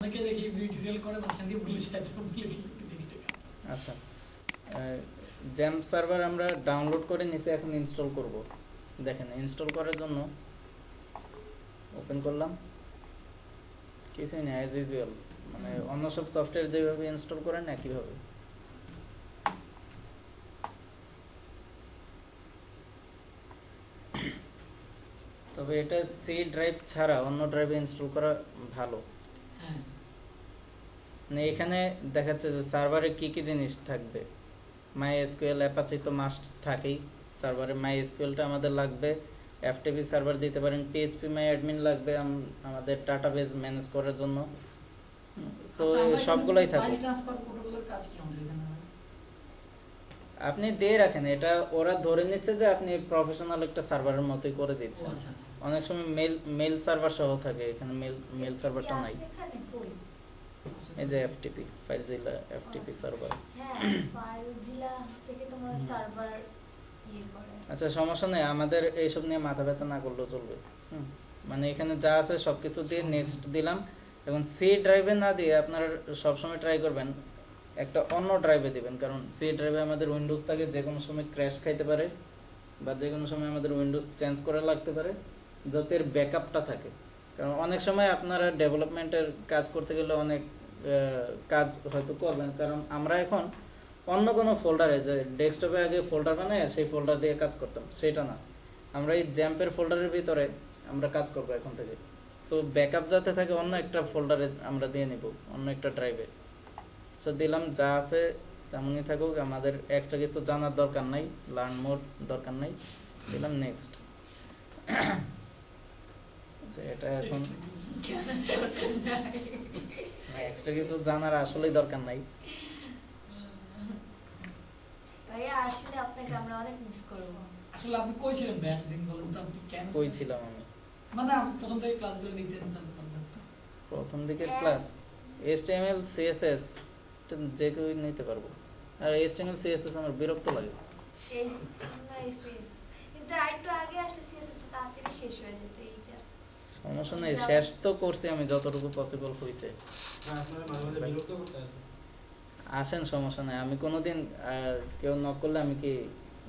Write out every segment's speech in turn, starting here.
অনেকে দেখি টিউটোরিয়াল করে মাঝখান দিয়ে ভুলে যায় তো ভুলে গেলে আচ্ছা জ্যাম্প সার্ভার আমরা ডাউনলোড করে নিচে এখন ইনস্টল করব। দেখেন ইনস্টল করার জন্য ওপেন করলাম, কিছুই না, অ্যাজ ইউজুয়াল মানে অন্য সব সফটওয়্যার যেভাবে ইনস্টল করেন একইভাবে। তবে এটা সি ড্রাইভ ছাড়া অন্য ড্রাইভে ইনস্টল করা ভালো। হ্যাঁ মানে এখানে দেখাচ্ছে যে সার্ভারে কি কি জিনিস থাকবে। মাই এসকিউএল অ্যাপাচি তো মাস্ট থাকেই সার্ভারে, মাই এসকিউএলটা আমাদের লাগবে, এফটিপি সার্ভার দিতে পারেন, পিএইচপি মাই অ্যাডমিন লাগবে আমাদের ডাটাবেস ম্যানেজ করার জন্য। সো সবগুলোই থাকবে। ট্রান্সফার প্রোটোকলের কাজ কি আমাদের এখানে? আপনি দিয়ে রাখেন, এটা ওরা ধরে নিচ্ছে যে আপনি প্রফেশনাল একটা সার্ভারের মতোই করে দিচ্ছেন। অনেক সময় মেল সার্ভার সহ থাকে, এখানে মেল সার্ভারটা নাই। এই যে এফটিপি ফাইলজিলা এফটিপি সার্ভার। হ্যাঁ ফাইলজিলা থেকে তোমরা সার্ভার ইয়ে করে। আচ্ছা সমস্যা নেই, আমাদের এইসব নিয়ে মাথা ব্যথা না করলেও চলবে। মানে এখানে যা আছে সবকিছু দিয়ে নেক্সট দিলাম। এবং সি ড্রাইভে না দিয়ে আপনারা সবসময় ট্রাই করবেন একটা অন্য ড্রাইভে দিবেন, কারণ সি ড্রাইভে আমাদের উইন্ডোজ থাকে, যে কোনো সময় ক্র্যাশ খাইতে পারে বা যে কোনো সময় আমাদের উইন্ডোজ চেঞ্জ করা লাগতে পারে, যাতে এর ব্যাকআপটা থাকে। কারণ অনেক সময় আপনারা ডেভেলপমেন্টের কাজ করতে গেলে অনেক কাজ হয়তো করবেন, কারণ আমরা এখন অন্য কোনো ফোল্ডারে, যে ডেস্কটপে আগে ফোল্ডার বানায় সেই ফোল্ডার দিয়ে কাজ করতাম, সেটা না, আমরা এই জ্যাম্পের ফোল্ডারের ভিতরে আমরা কাজ করবো এখন থেকে। সো ব্যাকআপ যাতে থাকে অন্য একটা ফোল্ডারে আমরা দিয়ে নিব, অন্য একটা ড্রাইভে। সো দিলাম, যা আছে তেমনই থাকুক, আমাদের এক্সট্রা কিছু জানার দরকার নাই, লার্ন মোর দরকার নাই, দিলাম নেক্সট। এটা এখন এক্সট্রা কিছু জানার আসলেই দরকার নাই। ভাইয়া আসলে আপনাকে আমরা অনেক মিস করব। আসলে আপনি কই ছিলেন ব্যাচ দিন বলুন তো, আপনি কেন কই ছিলাম আমি? মানে আপনি প্রথম থেকে ক্লাসগুলো নিতেন প্রথম দিকের ক্লাস HTML CSS যে কেউ নিতে পারবো, আর HTML CSS আমার বিরক্ত লাগে। এই নাইসি কিন্তু আরেকটু আগে আসলে সিএসএস টা তাড়াতাড়ি শেষ হয়ে যেত। এইটা সমস্যা নেই, শেষ তো করছি আমি যতটুকু পসিবল হইছে। আপনারা মাঝে মাঝে বিরক্ত করতে আসেন, সমস্যা নাই, আমি কোনোদিন কেউ নক করলে আমি কি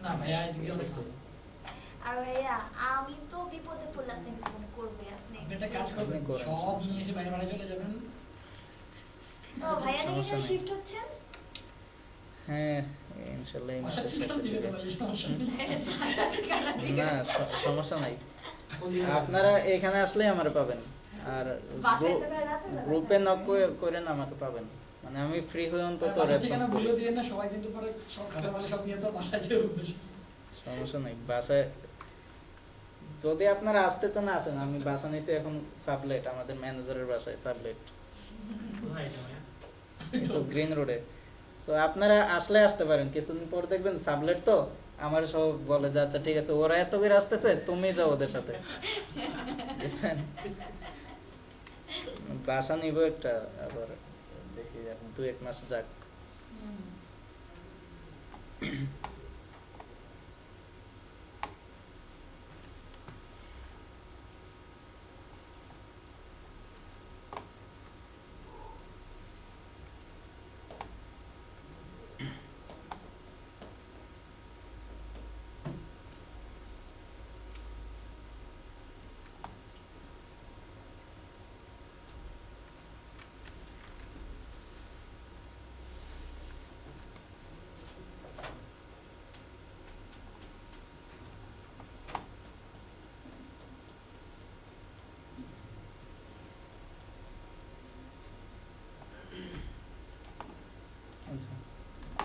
না ভাইয়া এদিকে অনেক আর ভাইয়া আমি তো বিপদে পড়লে আপনাকে ফোন করবে। আপনি এটা কাজ করবেন, সব নিয়ে এসে বাইরে চলে যাবেন। ও ভাইয়া দেখি যে শিফট হচ্ছেন। হ্যাঁ ইনশাআল্লাহ এই মাসে শেষ হয়ে যাবে। না না সমস্যা নাই, আপনারা এখানে আসলেই আমারে পাবেন, আর গ্রুপে নক করেন আমাকে পাবেন। মানে আমি ফ্রি হই অন্তত রেসপন্স করি। ভুলে দিয়ে না সবাই কিন্তু পরে সব খাতা মানে সব নিয়ে তো বাসায় যেতে হবে। সমস্যা নাই, বাসায় যদি আপনারা আসতে চান আসেন, আমি বাসা নিতে এখন সাবলেট, আমাদের ম্যানেজারের বাসায় সাবলেট গ্রিন রোডে। তো আপনারা আসলে আসতে পারেন, কিছুদিন পর দেখবেন সাবলেট তো আমার সব বলে যে আচ্ছা ঠিক আছে, ওরা এত বের আসতেছে তুমি যাও ওদের সাথে, বুঝছেন? বাসা নিব একটা, আবার দেখি এখন 2-1 মাস যাক।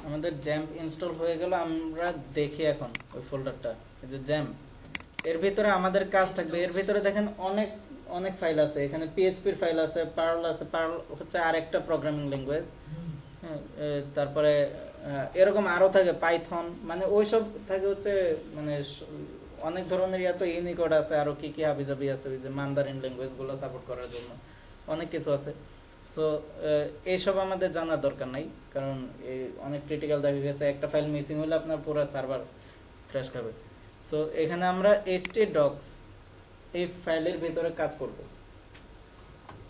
আমাদের জ্যাম্প ইনস্টল হয়ে গেল, আমরা দেখি এখন ওই ফোল্ডারটা, এই যে জ্যাম্প, এর ভিতরে আমাদের কাজ থাকবে। এর ভিতরে দেখেন অনেক অনেক ফাইল আছে, এখানে PHP এর ফাইল আছে, পার্ল আছে, পার্ল হচ্ছে আরেকটা প্রোগ্রামিং ল্যাঙ্গুয়েজ, তারপরে এরকম আরো থাকে পাইথন, মানে ওইসব থাকে হচ্ছে মানে অনেক ধরনের তো ইউনিকোড আছে, আরো কি কি হাবিজাবি আছে, ওই যে মান্দারিন ল্যাঙ্গুয়েজ গুলো সাপোর্ট করার জন্য অনেক কিছু আছে। সো এইসব আমাদের জানার দরকার নাই, কারণ অনেক ক্রিটিক্যাল দেখা গেছে একটা ফাইল মিসিং হলে আপনার পুরো সার্ভার ক্র্যাশ খাবে। সো এখানে আমরা htdocs এই ফাইলের ভিতরে কাজ করব।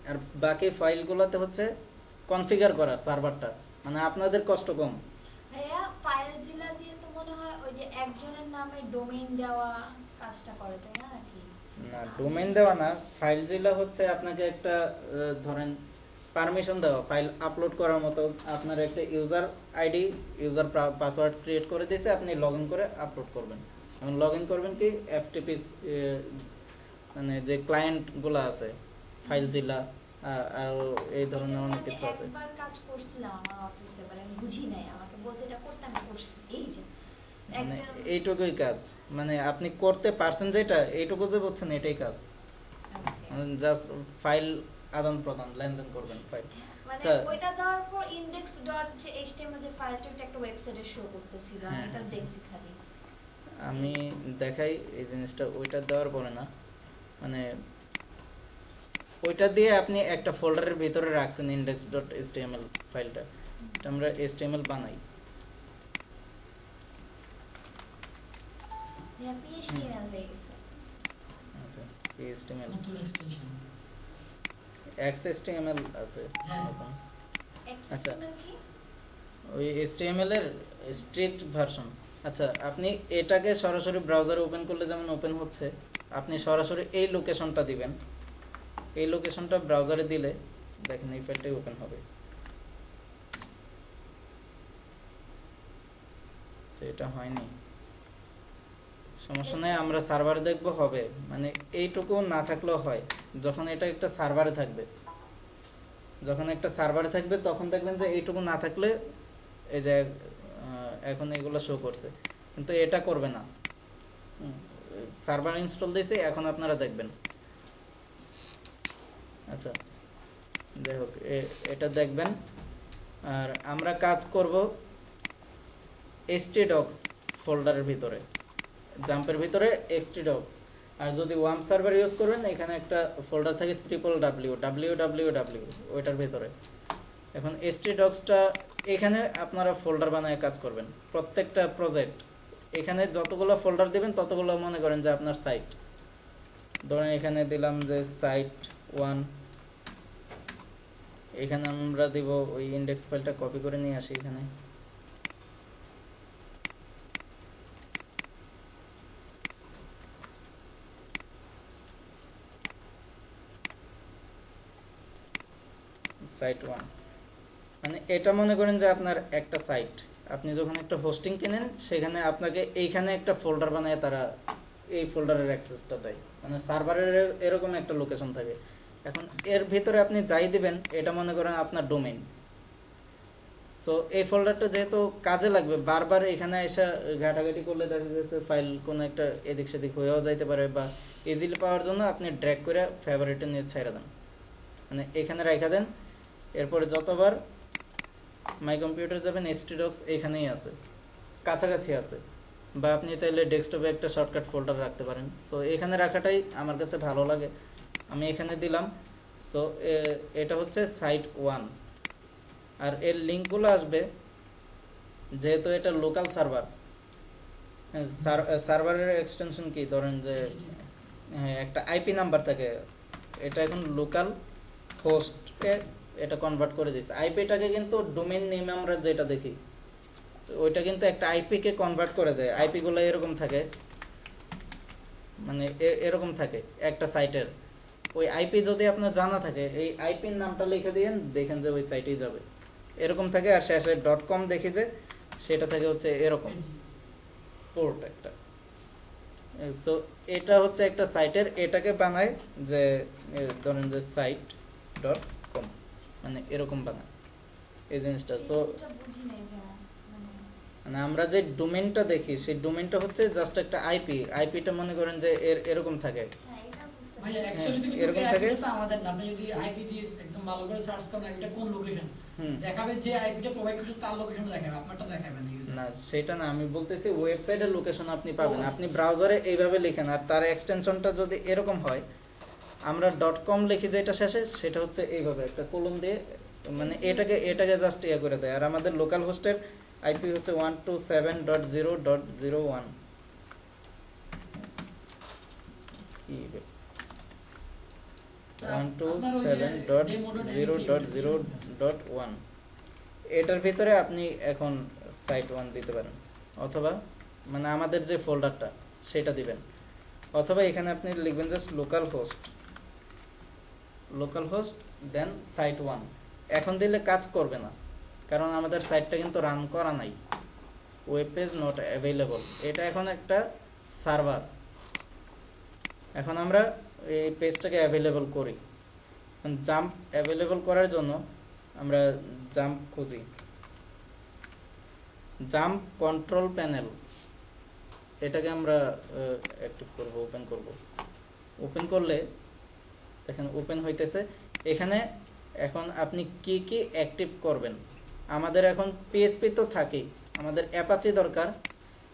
আর বাকি ফাইলগুলোতে হচ্ছে কনফিগার করা সার্ভারটা, মানে আপনাদের কষ্ট কম। ভাইয়া ফাইলজিলা দিয়ে তো মনে হয় ওই যে একজনের নামে ডোমেইন দেওয়া কাজটা করে, তাই না নাকি? না, ডোমেইন দেওয়া না, ফাইলজিলা হচ্ছে আপনাকে একটা ধরেন পারমিশন দেওয়া ফাইল আপলোড করার মতো। আপনার একটা user ID, user password create করে দিয়েছে, আপনি লগ ইন করে আপলোড করবেন। এবং লগ ইন করবেন কি এফটিপি, মানে যে ক্লায়েন্টগুলো আছে ফাইলজিলা আর এই ধরনের অনেক কিছু আছে। একবার কাজ করছিলাম আমার অফিসে, মানে আমি বুঝি নাই, আমাকে বলছে এটা করতে, আমি করছি। এই যে মানে একটা এইটুকুই কাজ, মানে আপনি করতে পারছেন যেটা, এইটুকু যে বলছেন এটাই কাজ। জাস্ট ফাইল আদান প্রদান, লেনদেন করবেন ফাইল। মানে আচ্ছা। ওইটা দেওয়ার পর index.html যে ফাইলটা ওটা একটা ওয়েবসাইটে শো করতেছিল, আমি হ্যাঁ, এটা হ্যাঁ। দেখছি খালি। আমি দেখাই এই জিনিসটা, ওইটা দেওয়ার পরে না, মানে ওইটা দিয়ে আপনি একটা ফোল্ডারের ভিতরে রাখছেন index.html ফাইলটা, এটা আমরা html বানাই। হ্যাঁ, PHTML হয়ে গেছে। আচ্ছা, html নতুন এক্সটেনশন। XHTML আছে হ্যাঁ। এখন। আচ্ছা। XHTML কি? ওই HTML এর স্ট্রিক্ট ভার্সন। আচ্ছা, আপনি এটাকে সরাসরি ব্রাউজারে ওপেন করলে যেমন ওপেন হচ্ছে, আপনি সরাসরি এই লোকেশনটা দিবেন। এই লোকেশনটা ব্রাউজারে দিলে দেখেন এই ফাইলটাই ওপেন হবে। আচ্ছা, এটা হয়নি, সমস্যা নেই, আমরা সার্ভারে দেখবো হবে, মানে এইটুকু না থাকলেও হয়। যখন এটা একটা সার্ভারে থাকবে, যখন একটা সার্ভারে থাকবে তখন দেখবেন যে এইটুকু না থাকলে এই যে এখন এগুলো শো করছে, কিন্তু এটা করবে না। সার্ভার ইনস্টল দিয়েছে, এখন আপনারা দেখবেন। আচ্ছা, যাই হোক, এটা দেখবেন। আর আমরা কাজ করব htdocs ফোল্ডারের ভিতরে, জাম্পের ভিতরে htdocs। আর যদি ওয়ার্ম সার্ভার ইউজ করবেন, এখানে একটা ফোল্ডার থাকে www ওইটার ভিতরে। এখন htdocsটা এখানে আপনারা ফোল্ডার বানায় কাজ করবেন। প্রত্যেকটা প্রজেক্ট এখানে যতগুলো ফোল্ডার দিবেন ততগুলো মনে করেন যে আপনার সাইট। ধরেন এখানে দিলাম যে সাইট 1, এখানে আমরা দিব ওই ইন্ডেক্স ফাইলটা কপি করে নিয়ে আসি এখানে। সাইট 1, মানে এটা মনে করেন যে আপনার একটা সাইট। আপনি যখন একটা হোস্টিং কিনেন, সেখানে আপনাকে এইখানে একটা ফোল্ডার বানায় তারা এই ফোল্ডারের অ্যাক্সেসটা দেয়, মানে সার্ভারের এরকম একটা লোকেশন থাকে। এখন এর ভিতরে আপনি যাই দিবেন, এটা মনে করেন আপনার ডোমেইন। সো এই ফোল্ডারটা যেহেতু কাজে লাগবে, বারবার এখানে এসে ঘাটাঘাটি করলে দেখা যাচ্ছে ফাইল কোনো একটা এদিক সেদিক হয়েও যাইতে পারে, বা ইজিলি পাওয়ার জন্য আপনি ড্র্যাগ করে ফেভারিটে নিয়ে ছেড়ে দেন, মানে এখানে রেখে দেন। এরপরে যতবার মাই কম্পিউটার যাবেন, htdocs এখানেই আছে, কাছাকাছি আছে। বা আপনি চাইলে ডেস্কটপে একটা শর্টকাট ফোল্ডার রাখতে পারেন। সো এখানে রাখাটাই আমার কাছে ভালো লাগে, আমি এখানে দিলাম। সো এটা হচ্ছে সাইট 1, আর এর লিঙ্কগুলো আসবে, যেহেতু এটা লোকাল সার্ভার। সার্ভারের এক্সটেনশন কি, ধরেন যে হ্যাঁ, একটা আইপি নাম্বার থাকে, এটা এখন লোকাল হোস্টকে এটা কনভার্ট করে দিচ্ছে। আইপিটাকে কিন্তু ডোমেইন নেম আমরা যেটা দেখি, ওইটা কিন্তু একটা আইপি কে কনভার্ট করে দেয়। আইপি গুলো এরকম থাকে, মানে এরকম থাকে একটা সাইটের। ওই আইপি যদি আপনার জানা থাকে, এই আইপির নামটা লিখে দিয়েন, দেখেন যে ওই সাইটেই যাবে, এরকম থাকে। আর শেষে .com দেখি যে সেটা থেকে হচ্ছে এরকম পোর্ট একটা। সো এটা হচ্ছে একটা সাইটের, এটাকে বানায় যে ধরেন যে site.com, মানে এরকম বানায় এই জিনিসটা। সো বুঝি নাই ভাইয়া, মানে আমরা যে ডোমেইনটা দেখি, সেই ডোমেইনটা হচ্ছে জাস্ট একটা আইপি। আইপিটা মনে করেন যে এরকম থাকে। হ্যাঁ এটা বুঝতে ভাই পারছি। অ্যাকচুয়ালি কিন্তু এরকম এই থাকে। আইপিটা আমাদের না, আপনি যদি আইপি দিয়ে একদম ভালো করে সার্চ করেন এটা কোন লোকেশন হুম। দেখাবে, যে আইপিটা প্রোভাইড করছে তার লোকেশন দেখাবে, আপনারটা দেখাবে না। না, সেটা না, আমি বলতেছি ওয়েবসাইটের লোকেশন আপনি পাবেন। আপনি ব্রাউজারে এইভাবে লিখেন, আর তার এক্সটেনশনটা যদি এরকম হয়, আমরা .com লিখি যেটা শেষে, সেটা হচ্ছে এইভাবে একটা কলম দিয়ে, মানে এটাকে জাস্ট ইয়ে করে দেয়। আর আমাদের লোকাল হোস্টের আইপি হচ্ছে 127.0.0.1। 127.0.0.1 এটার ভিতরে আপনি এখন সাইট 1 দিতে পারেন, অথবা মানে আমাদের যে ফোল্ডারটা সেটা দিবেন, অথবা এখানে আপনি লিখবেন জাস্ট লোকাল হোস্ট দেন সাইট 1। এখন দিলে কাজ করবে না, কারণ আমাদের সাইটটা কিন্তু রান করা নাই, ওয়েব পেজ নট অ্যাভেলেবল। এটা এখন একটা সার্ভার। এখন আমরা এই পেজটাকে অ্যাভেলেবল করি। জাম্প অ্যাভেলেবল করার জন্য আমরা জাম্প খুঁজি, জাম্প কন্ট্রোল প্যানেল, এটাকে আমরা অ্যাক্টিভ করব, ওপেন করলে দেখেন ওপেন হইতেছে। এখানে এখন আপনি কি কি অ্যাক্টিভ করবেন। আমাদের এখন পিএইচপি তো থাকেই, আমাদের অ্যাপাচি দরকার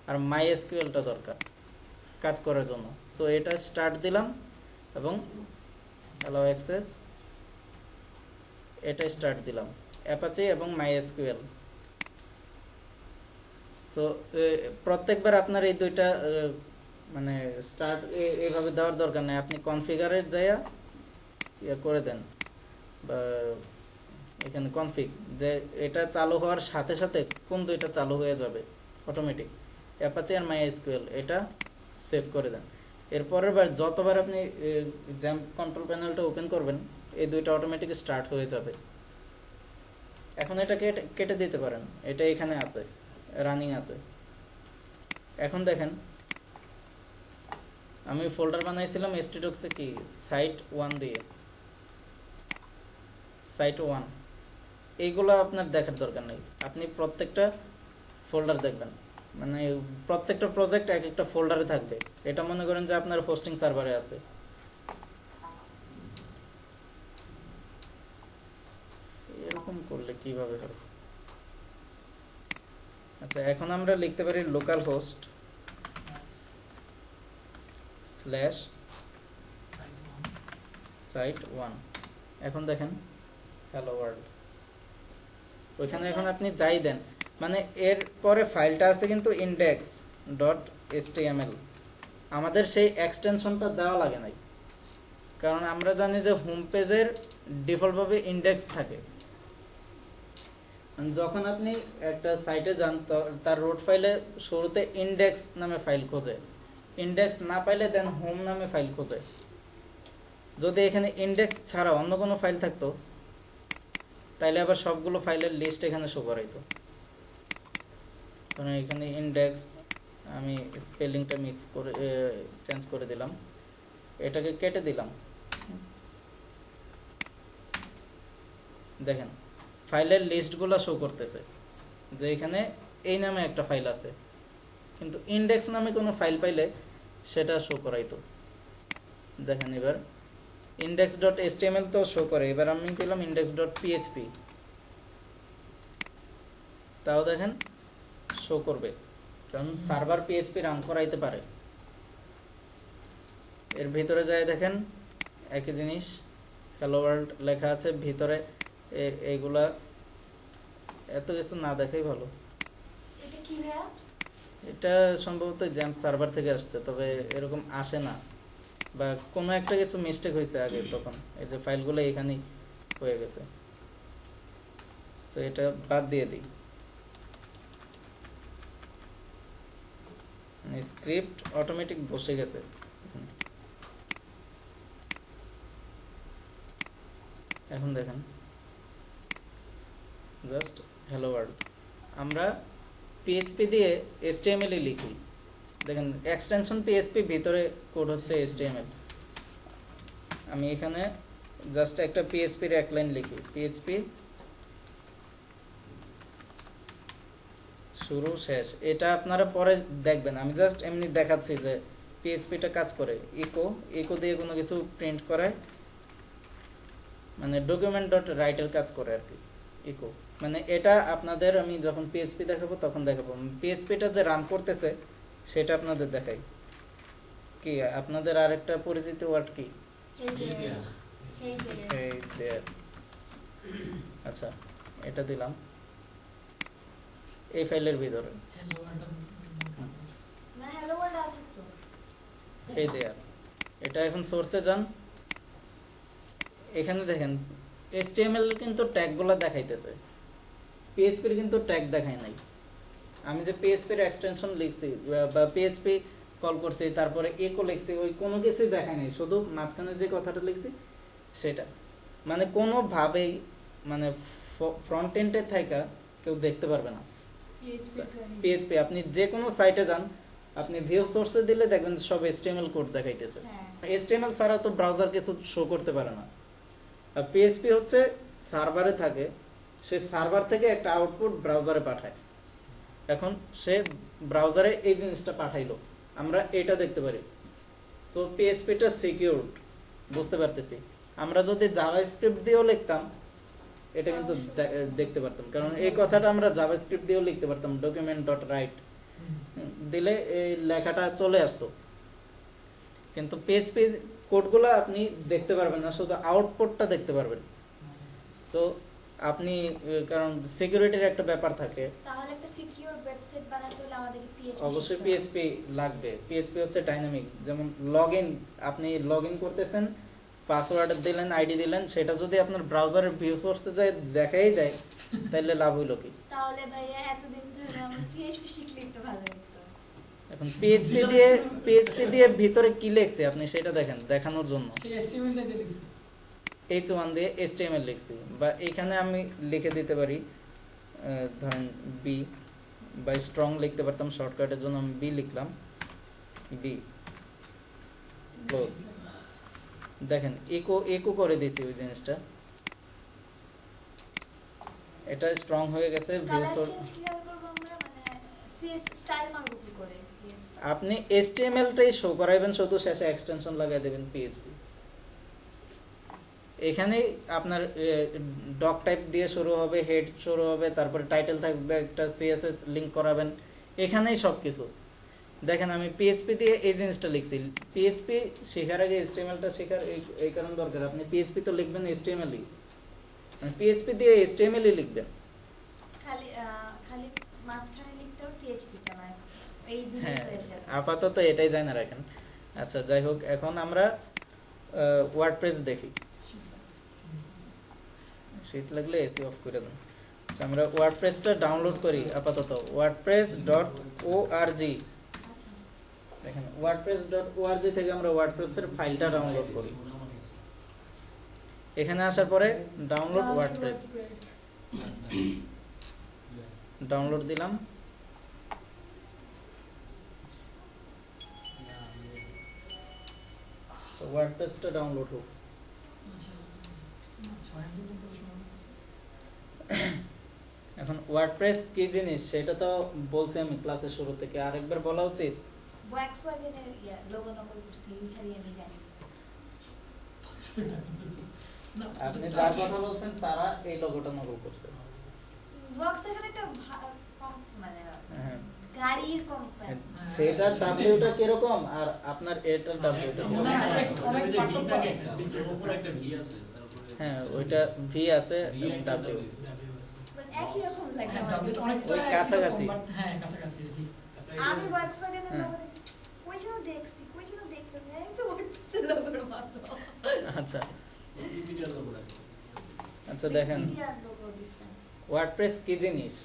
আর মাইএসকিউএলটা দরকার কাজ করার জন্য। সো এটা স্টার্ট দিলাম এবং অ্যালাউ অ্যাক্সেস, এটা স্টার্ট দিলাম অ্যাপাচি এবং মাইএসকিউএল। সো প্রত্যেকবার আপনার এই দুইটা মানে স্টার্ট এইভাবে দেওয়ার দরকার নেই, আপনি কনফিগারে যাইয়া করে দেন, বা এখানে কনফিগ যে এটা চালু হওয়ার সাথে সাথে কোন দুইটা চালু হয়ে যাবে অটোমেটিক, অ্যাপাচি আর মাইএসকিউএল, এটা সেভ করে দেন। এরপরের বার যতবার আপনি জাম্প কন্ট্রোল প্যানেলটা ওপেন করবেন এই দুইটা অটোমেটিক স্টার্ট হয়ে যাবে। এখন এটা কেটে দিতে পারেন, এটা এখানে আছে, রানিং আছে। এখন দেখেন আমি ফোল্ডার বানাইছিলাম htdocs কি সাইট 1 দিয়ে, সাইট 1 এইগুলো আপনার দেখার দরকার নেই, আপনি প্রত্যেকটা ফোল্ডার দেখবেন, মানে প্রত্যেকটা প্রজেক্ট এক একটা ফোল্ডারে থাকবে। এটা মনে করেন যে আপনার হোস্টিং সার্ভারে আছে। এরকম করলে কিভাবে হবে? আচ্ছা, এখন আমরা লিখতে পারি লোকাল হোস্ট স্ল্যাশ সাইট 1। এখন দেখেন হ্যালো ওয়ার্ল্ড, ওইখানে এখন আপনি যাই দেন, মানে এর পরে ফাইলটা আছে কিন্তু index.html, আমাদের সেই এক্সটেনশনটা দেওয়া লাগে নাই, কারণ আমরা জানি যে হোম পেজের ডিফল্টভাবে ইন্ডেক্স থাকে। যখন আপনি একটা সাইটে যান তার রুট ফাইলে শুরুতে ইন্ডেক্স নামে ফাইল খোঁজে, ইন্ডেক্স না পাইলে দেন হোম নামে ফাইল খোঁজে। যদি এখানে ইন্ডেক্স ছাড়া অন্য কোনো ফাইল থাকতো তাইলে আবার সবগুলো ফাইলের লিস্ট এখানে শো করাইতো। কারণ এখানে ইন্ডেক্স, আমি স্পেলিংটা মিক্স করে চেঞ্জ করে দিলাম, এটাকে কেটে দিলাম। দেখেন ফাইলের লিস্টগুলো শো করতেছে যে এখানে এই নামে একটা ফাইল আছে, কিন্তু ইন্ডেক্স নামে কোনো ফাইল পাইলে সেটা শো করাইতো। দেখেন এবার index.html তো শো করে, এবার আমি দিলাম index.php, তাও দেখেন শো করবে, কারণ সার্ভার পিএইচপি রান করাইতে পারে। এর ভিতরে যায় দেখেন একই জিনিস হ্যালো ওয়ার্ল্ড লেখা আছে ভিতরে। এইগুলা এত কিছু না দেখাই ভালো। এটা কি ভাইয়া? এটা সম্ভবত জ্যাম্প সার্ভার থেকে আসছে, তবে এরকম আসে না, বা কোনো একটা কিছু মিস্টেক হয়েছে আগে, তখন এই যে ফাইলগুলো এখানেই হয়ে গেছে। তো এটা বাদ দিয়ে দিই, স্ক্রিপ্ট অটোমেটিক বসে গেছে। এখন দেখেন জাস্ট হ্যালো ওয়ার্ল্ড, আমরা পিএইচপি দিয়ে HTML লিখি, দেখেন এক্সটেনশন পিএইচপি, ভিতরে কোড হচ্ছে HTML। আমি এখানে জাস্ট একটা পিএইচপির এক লাইন লিখি, পিএইচপি শুরু শেষ, এটা আপনারা পরে দেখবেন। আমি জাস্ট এমনি দেখাচ্ছি যে পিএইচপিটা কাজ করে। ইকো দিয়ে কোনো কিছু প্রিন্ট করায়, মানে ডকুমেন্ট ডট রাইটের কাজ করে আর কি ইকো। মানে এটা আপনাদের আমি যখন পিএইচপি দেখাবো তখন দেখাবো, পিএইচপিটা যে রান করতেছে সেটা আপনাদের দেখাই। কি আপনাদের আরেকটা পরিচিত ওয়ার্ড কি? Hey there। আচ্ছা, এটা দিলাম এই ফাইলের ভিতরে। না হ্যালো ওয়ার্ল্ড আছে তো। Hey there, এটা এখন সোর্সে যান, এখানে দেখেন HTML কিন্তু ট্যাগগুলো দেখাইতেছে, PHP এর কিন্তু ট্যাগ দেখায় নাই। আমি যে PHP এর এক্সটেনশন লিখছি বা PHP কল করছি, তারপরে ইকো লিখছি, ওই কোনো কিছুই দেখায় নাই, শুধু মাঝখানে যে কথাটা লিখছি সেটা। মানে কোনোভাবেই মানে ফ্রন্ট এন্ডে থাকা কেউ দেখতে পারবে না। PHP আপনি যে কোনো সাইটে যান, আপনি ভিউ সোর্সে দিলে দেখবেন সব HTML কোড দেখাইতেছে। HTML ছাড়া তো ব্রাউজার কিছু শো করতে পারে না। আর PHP হচ্ছে সার্ভারে থাকে, সে সার্ভার থেকে একটা আউটপুট ব্রাউজারে পাঠায়। এখন সে ব্রাউজারে এই জিনিসটা পাঠাইলো, আমরা এটা দেখতে পারি। সো PHP-টা সিকিউরড, বুঝতে পারতেছি। আমরা যদি জাভাস্ক্রিপ্ট দিয়েও লিখতাম এটা কিন্তু দেখতে পারতাম, কারণ এই কথাটা আমরা জাভাস্ক্রিপ্ট দিয়েও লিখতে পারতাম, document.write দিলে এই লেখাটা চলে আসতো। কিন্তু PHP কোডগুলো আপনি দেখতে পারবেন না, শুধু আউটপুটটা দেখতে পারবেন। তো আপনি কারণ সিকিউরিটির একটা ব্যাপার থাকে, তাহলে একটা সিকিউর ওয়েবসাইট বানাতে হলে আমাদেরকে PHP অবশ্যই PHP লাগবে। PHP হচ্ছে ডাইনামিক, যেমন লগইন, আপনি লগইন করতেছেন, পাসওয়ার্ড দিলেন, আইডি দিলেন, সেটা যদি আপনার ব্রাউজারের ভিউ সোর্সে যায় দেখাই যায়, তাহলে লাভ হইলো কি? তাহলে ভাইয়া এতদিন ধরে আমরা PHP শিখলে তো ভালো হতো। এখন PHP দিয়ে ভিতরে কি লিখছে আপনি সেটা দেখেন, দেখানোর জন্য সেই HTML টাই দিয়ে লিখছি। H1 দিয়ে HTML লিখছি, বা এখানে আমি লিখে দিতে পারি ধরেন B, বা স্ট্রং লিখতে পারতাম, শর্টকাটের জন্য আমি B লিখলাম, B ক্লোজ। দেখেন ইকো করে দিয়েছি ওই জিনিসটা, এটা স্ট্রং হয়ে গেছে। ভিউ কালার সোর্স চেঞ্জ কিভাবে করব আমরা, মানে CSS স্টাইল মারব কি করে? আপনি HTML টাই শো করাইবেন, শুধু শেষে এক্সটেনশন লাগাই দেবেন PHP। এখানে আপনার ডক টাইপ দিয়ে শুরু হবে, হেড শুরু হবে, তারপরে টাইটেল থাকবে, একটা CSS লিংক করাবেন, এখানেই সবকিছু। দেখেন আমি PHP দিয়ে এই জিনিসটা লিখছি। PHP শেখার আগে HTML-টা শেখার এই কারণ দরকার, আপনি PHP তো লিখবেন HTML-ই, মানে PHP দিয়ে HTML-ই লিখবেন। খালি খালি মাঝখানে লিখতে হবে PHP-টা, মানে এই দুটো হ্যাঁ, হয়ে যাবে। আপাতত এটাই জানা রাখেন। আচ্ছা, যাই হোক, এখন আমরা ওয়ার্ডপ্রেস দেখি। শীত লাগলে এসি অফ করে দেন। আচ্ছা, আমরা ওয়ার্ডপ্রেসটা ডাউনলোড করি আপাতত, wordpress.org। দেখেন wordpress.org থেকে আমরা ওয়ার্ডপ্রেসের ফাইলটা ডাউনলোড করি। এখানে আসার পরে ডাউনলোড ওয়ার্ডপ্রেস ডাউনলোড দিলাম। ওয়ার্ডপ্রেসটা ডাউনলোড হোক। এখন ওয়ার্ডপ্রেস কি জিনিস সেটা তো বলছি আমি ক্লাসের শুরু থেকে, আরেকবার বলা উচিত। Volkswagen-এর লোগো নকল করছি, খালি আমি জানি। আপনি যার কথা বলছেন তারা এই লোগোটা নকল করছে। Volkswagen একটা মানে হ্যাঁ, গাড়ির কোম্পানি। সেটা ডাব্লিউটা কিরকম আর আপনার এটার ডাব্লিউটা কিরকম? না, অনেক পার্থক্য আছে। উপরে একটা ভি আছে, তারপরে হ্যাঁ, ওইটা ভি আছে, ডাব্লিউ। মানে একই রকম লাগে হ্যাঁ, আমার। অনেকটা ওই কাছাকাছি। একই রকম, but হ্যাঁ, কাছাকাছি, ঠিক। আমি Volkswagen-এর হ্যাঁ। লোগো দেখি, কই যেন দেখছি, একদম Volkswagen লোগোর মতো। আচ্ছা ইপিডিয়ার লোগো লাগে। আচ্ছা, দেখেন Wikipedia-র লোগো different। ওয়ার্ডপ্রেস কি জিনিস?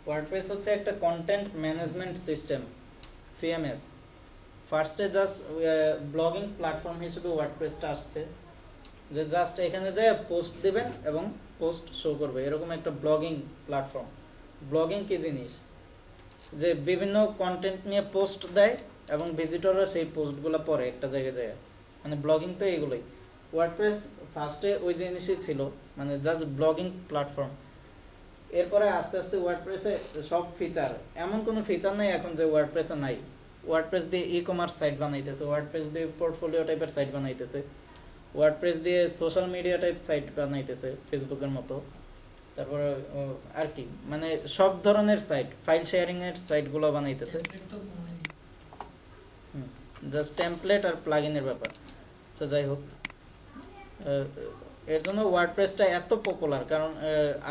ওয়ার্ডপ্রেস হচ্ছে একটা কন্টেন্ট ম্যানেজমেন্ট সিস্টেম, CMS। ফার্স্টে জাস্ট ব্লগিং প্ল্যাটফর্ম হিসেবে ওয়ার্ডপ্রেসটা আসছে, যে জাস্ট এখানে যে পোস্ট দিবেন এবং পোস্ট শো করবে, এরকম একটা ব্লগিং প্ল্যাটফর্ম। ব্লগিং কি জিনিস? যে বিভিন্ন কন্টেন্ট নিয়ে পোস্ট দেয় এবং ভিজিটররা সেই পোস্টগুলো পড়ে একটা জায়গায় যায়, মানে ব্লগিং তো এইগুলোই। ওয়ার্ডপ্রেস ফার্স্টে ওই জিনিসই ছিল, মানে জাস্ট ব্লগিং প্ল্যাটফর্ম। এরপরে আস্তে আস্তে ওয়ার্ডপ্রেসে সব ফিচার, এমন কোনো ফিচার নাই এখন যে ওয়ার্ডপ্রেসে নাই। ওয়ার্ডপ্রেস দিয়ে ই-কমার্স সাইট বানাইতেছে, ওয়ার্ডপ্রেস দিয়ে পোর্টফোলিও টাইপের সাইট বানাইতেছে, ওয়ার্ডপ্রেস দিয়ে সোশ্যাল মিডিয়া টাইপ সাইট বানাইতেছে, ফেসবুকের মতো। তারপরে আর কি, মানে সব ধরনের সাইট, ফাইল শেয়ারিং এর সাইটগুলো বানাইতেছে। জাস্ট টেমপ্লেট আর প্লাগইনের ব্যাপার। আচ্ছা, যাই হোক, এর জন্য ওয়ার্ডপ্রেসটা এত পপুলার, কারণ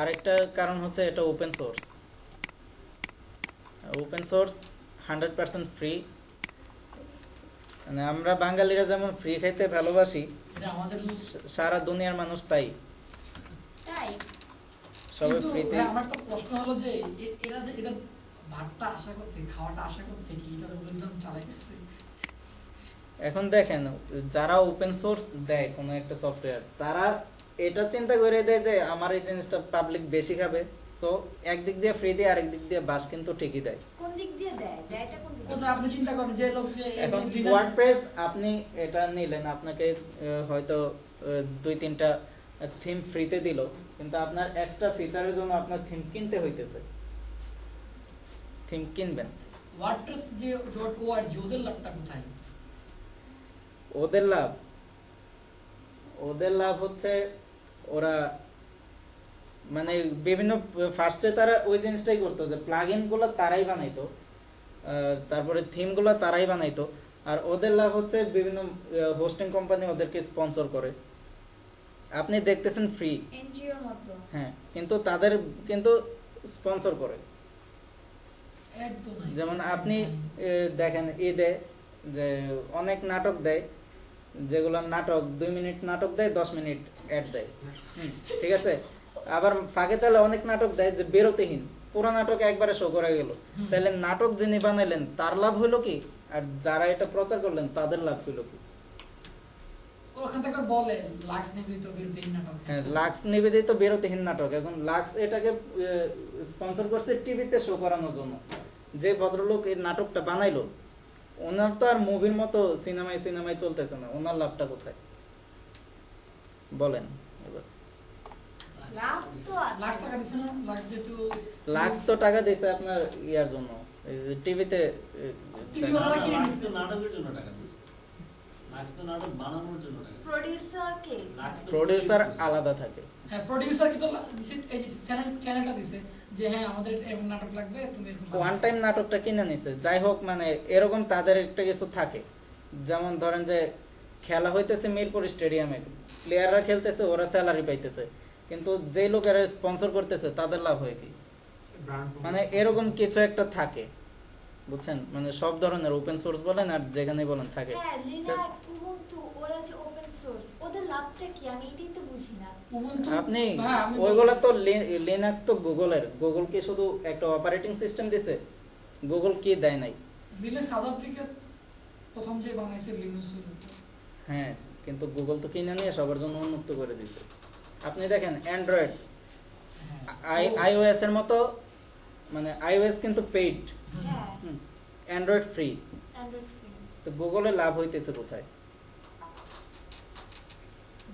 আরেকটা কারণ হচ্ছে এটা open source. Open source 100% free, মানে আমরা বাঙালিরা যেমন ফ্রি খাইতে ভালোবাসি, এটা আমাদের সারা দুনিয়ার মানুষ তাই, তাই সবাই কিন্তু ফ্রিতে। ভাই, আমার একটা প্রশ্ন হলো যে এরা যে এটা ভাতটা আশা করতে, খাওয়াটা আশা করতে কি এটা বললাম চালাইতেছে। এখন দেখেন, যারা ওপেন সোর্স দেয় কোনো একটা সফটওয়্যার, তারা এটা চিন্তা করে দেয় যে আমার এই জিনিসটা পাবলিক বেশি খাবে, সো একদিক দিয়ে ফ্রি দিয়ে আরেক দিক দিয়ে বাস কিন্তু ঠিকই দেয়। কোন দিক দিয়ে দেয়? দেয়টা কোন দিক দিয়ে? কোথায় আপনি চিন্তা করেন যে লোক যে এখন ওয়ার্ডপ্রেস আপনি এটা নিলেন, আপনাকে হয়তো 2-3টা থিম ফ্রিতে দিল, কিন্তু আপনার এক্সট্রা ফিচারের জন্য আপনার থিম কিনতে হইতেছে, থিম কিনবেন। ওয়ার্ডপ্রেস যে ডট ওআরজি ওদের লাভটা কোথায়? ওদের লাভ, ওদের লাভ হচ্ছে ওরা মানে বিভিন্ন ফার্স্টে তারা ওই জিনিসটাই করতো যে প্লাগইন গুলো তারাই বানাইতো, তারপরে থিম গুলো তারাই বানাইতো, আর ওদের লাভ হচ্ছে বিভিন্ন হোস্টিং কোম্পানি ওদেরকে স্পন্সর করে, আপনি দেখতেছেন ফ্রি, এনজিওর মতো। হ্যাঁ, কিন্তু তাদের কিন্তু স্পন্সর করে। অ্যাড তো নাই। যেমন আপনি দেখেন ঈদে যে অনেক নাটক দেয়, যেগুলো নাটক 2 মিনিট নাটক দেয়, 10 মিনিট অ্যাড দেয়, ঠিক আছে। আবার ফাঁকে তাহলে অনেক নাটক দেয় যে বিরতিহীন, পুরো নাটক একবারে শো করা গেল, তাহলে নাটক যিনি বানাইলেন তার লাভ হইলো কি, আর যারা এটা প্রচার করলেন তাদের লাভ হইলো কি? ওখান থেকে বলে লাক্স নিবেদিত বিরতিহীন নাটক। হ্যাঁ, লাক্স নিবেদিত বিরতিহীন নাটক। এখন লাক্স এটাকে স্পন্সর করছে টিভিতে শো করানোর জন্য। যে ভদ্রলোক এই নাটকটা বানাইলো, ওনার তো আর মুভির মতো সিনেমায় সিনেমায় চলতেছে না, ওনার লাভটা কোথায় বলেন এবার? লাভ তো লাক্স আছে। টাকা দিছে না? লাক্স যেহেতু লাক্স তো টাকা দিয়েছে আপনার ইয়ার জন্য, টিভিতে TV ওরা কিনে লাক্স নিচ্ছে। তো নাটকের জন্য টাকা দিচ্ছে। লাক্স তো নাটক বানানোর জন্য টাকা দিচ্ছে। প্রোডিউসার কে? লাক্স তো প্রোডিউসার produce আলাদা থাকে। হ্যাঁ, প্রোডিউসার কি তো এই চ্যানেলটা দিছে যে হ্যাঁ আমাদের এরকম নাটক লাগবে, তুমি এরকম ওয়ান টাইম নাটকটা কিনে নিছে, যাই হোক, মানে এরকম তাদের একটা কিছু থাকে। যেমন ধরেন যে খেলা হইতেছে মিরপুর স্টেডিয়ামে, প্লেয়াররা খেলতেছে, ওরা স্যালারি পাইতেছে, কিন্তু যে লোকেরা স্পন্সর করতেছে তাদের লাভ হয় কি? মানে এরকম কিছু একটা থাকে, বুঝছেন? মানে সব ধরনের ওপেন সোর্স বলেন আর যেখানে বলেন থাকে। হ্যাঁ, লিনাক্স, উবুন্টু, ওরা যে ওপেন সোর্স, ওদের লাভটা কি? আমি এটাই তো বুঝি না। উবুন্টু আপনি হ্যাঁ, আমি ওইগুলা তো লিনাক্স তো গুগলের, গুগল কি শুধু একটা অপারেটিং সিস্টেম দিছে? গুগল কি দেয় নাই? দিলে সাউথ আফ্রিকা প্রথম যে বানাইছে লিনাক্স। হ্যাঁ, কিন্তু গুগল তো কিনে নিয়ে সবার জন্য উন্মুক্ত করে দিছে। আপনি দেখেন অ্যান্ড্রয়েড, আইওএস এর মতো, মানে আইওএস কিন্তু পেইড, হ্যাঁ, অ্যান্ড্রয়েড ফ্রি, অ্যান্ড্রয়েড ফ্রি। তো গুগলের লাভ হইতেছে কোথায়?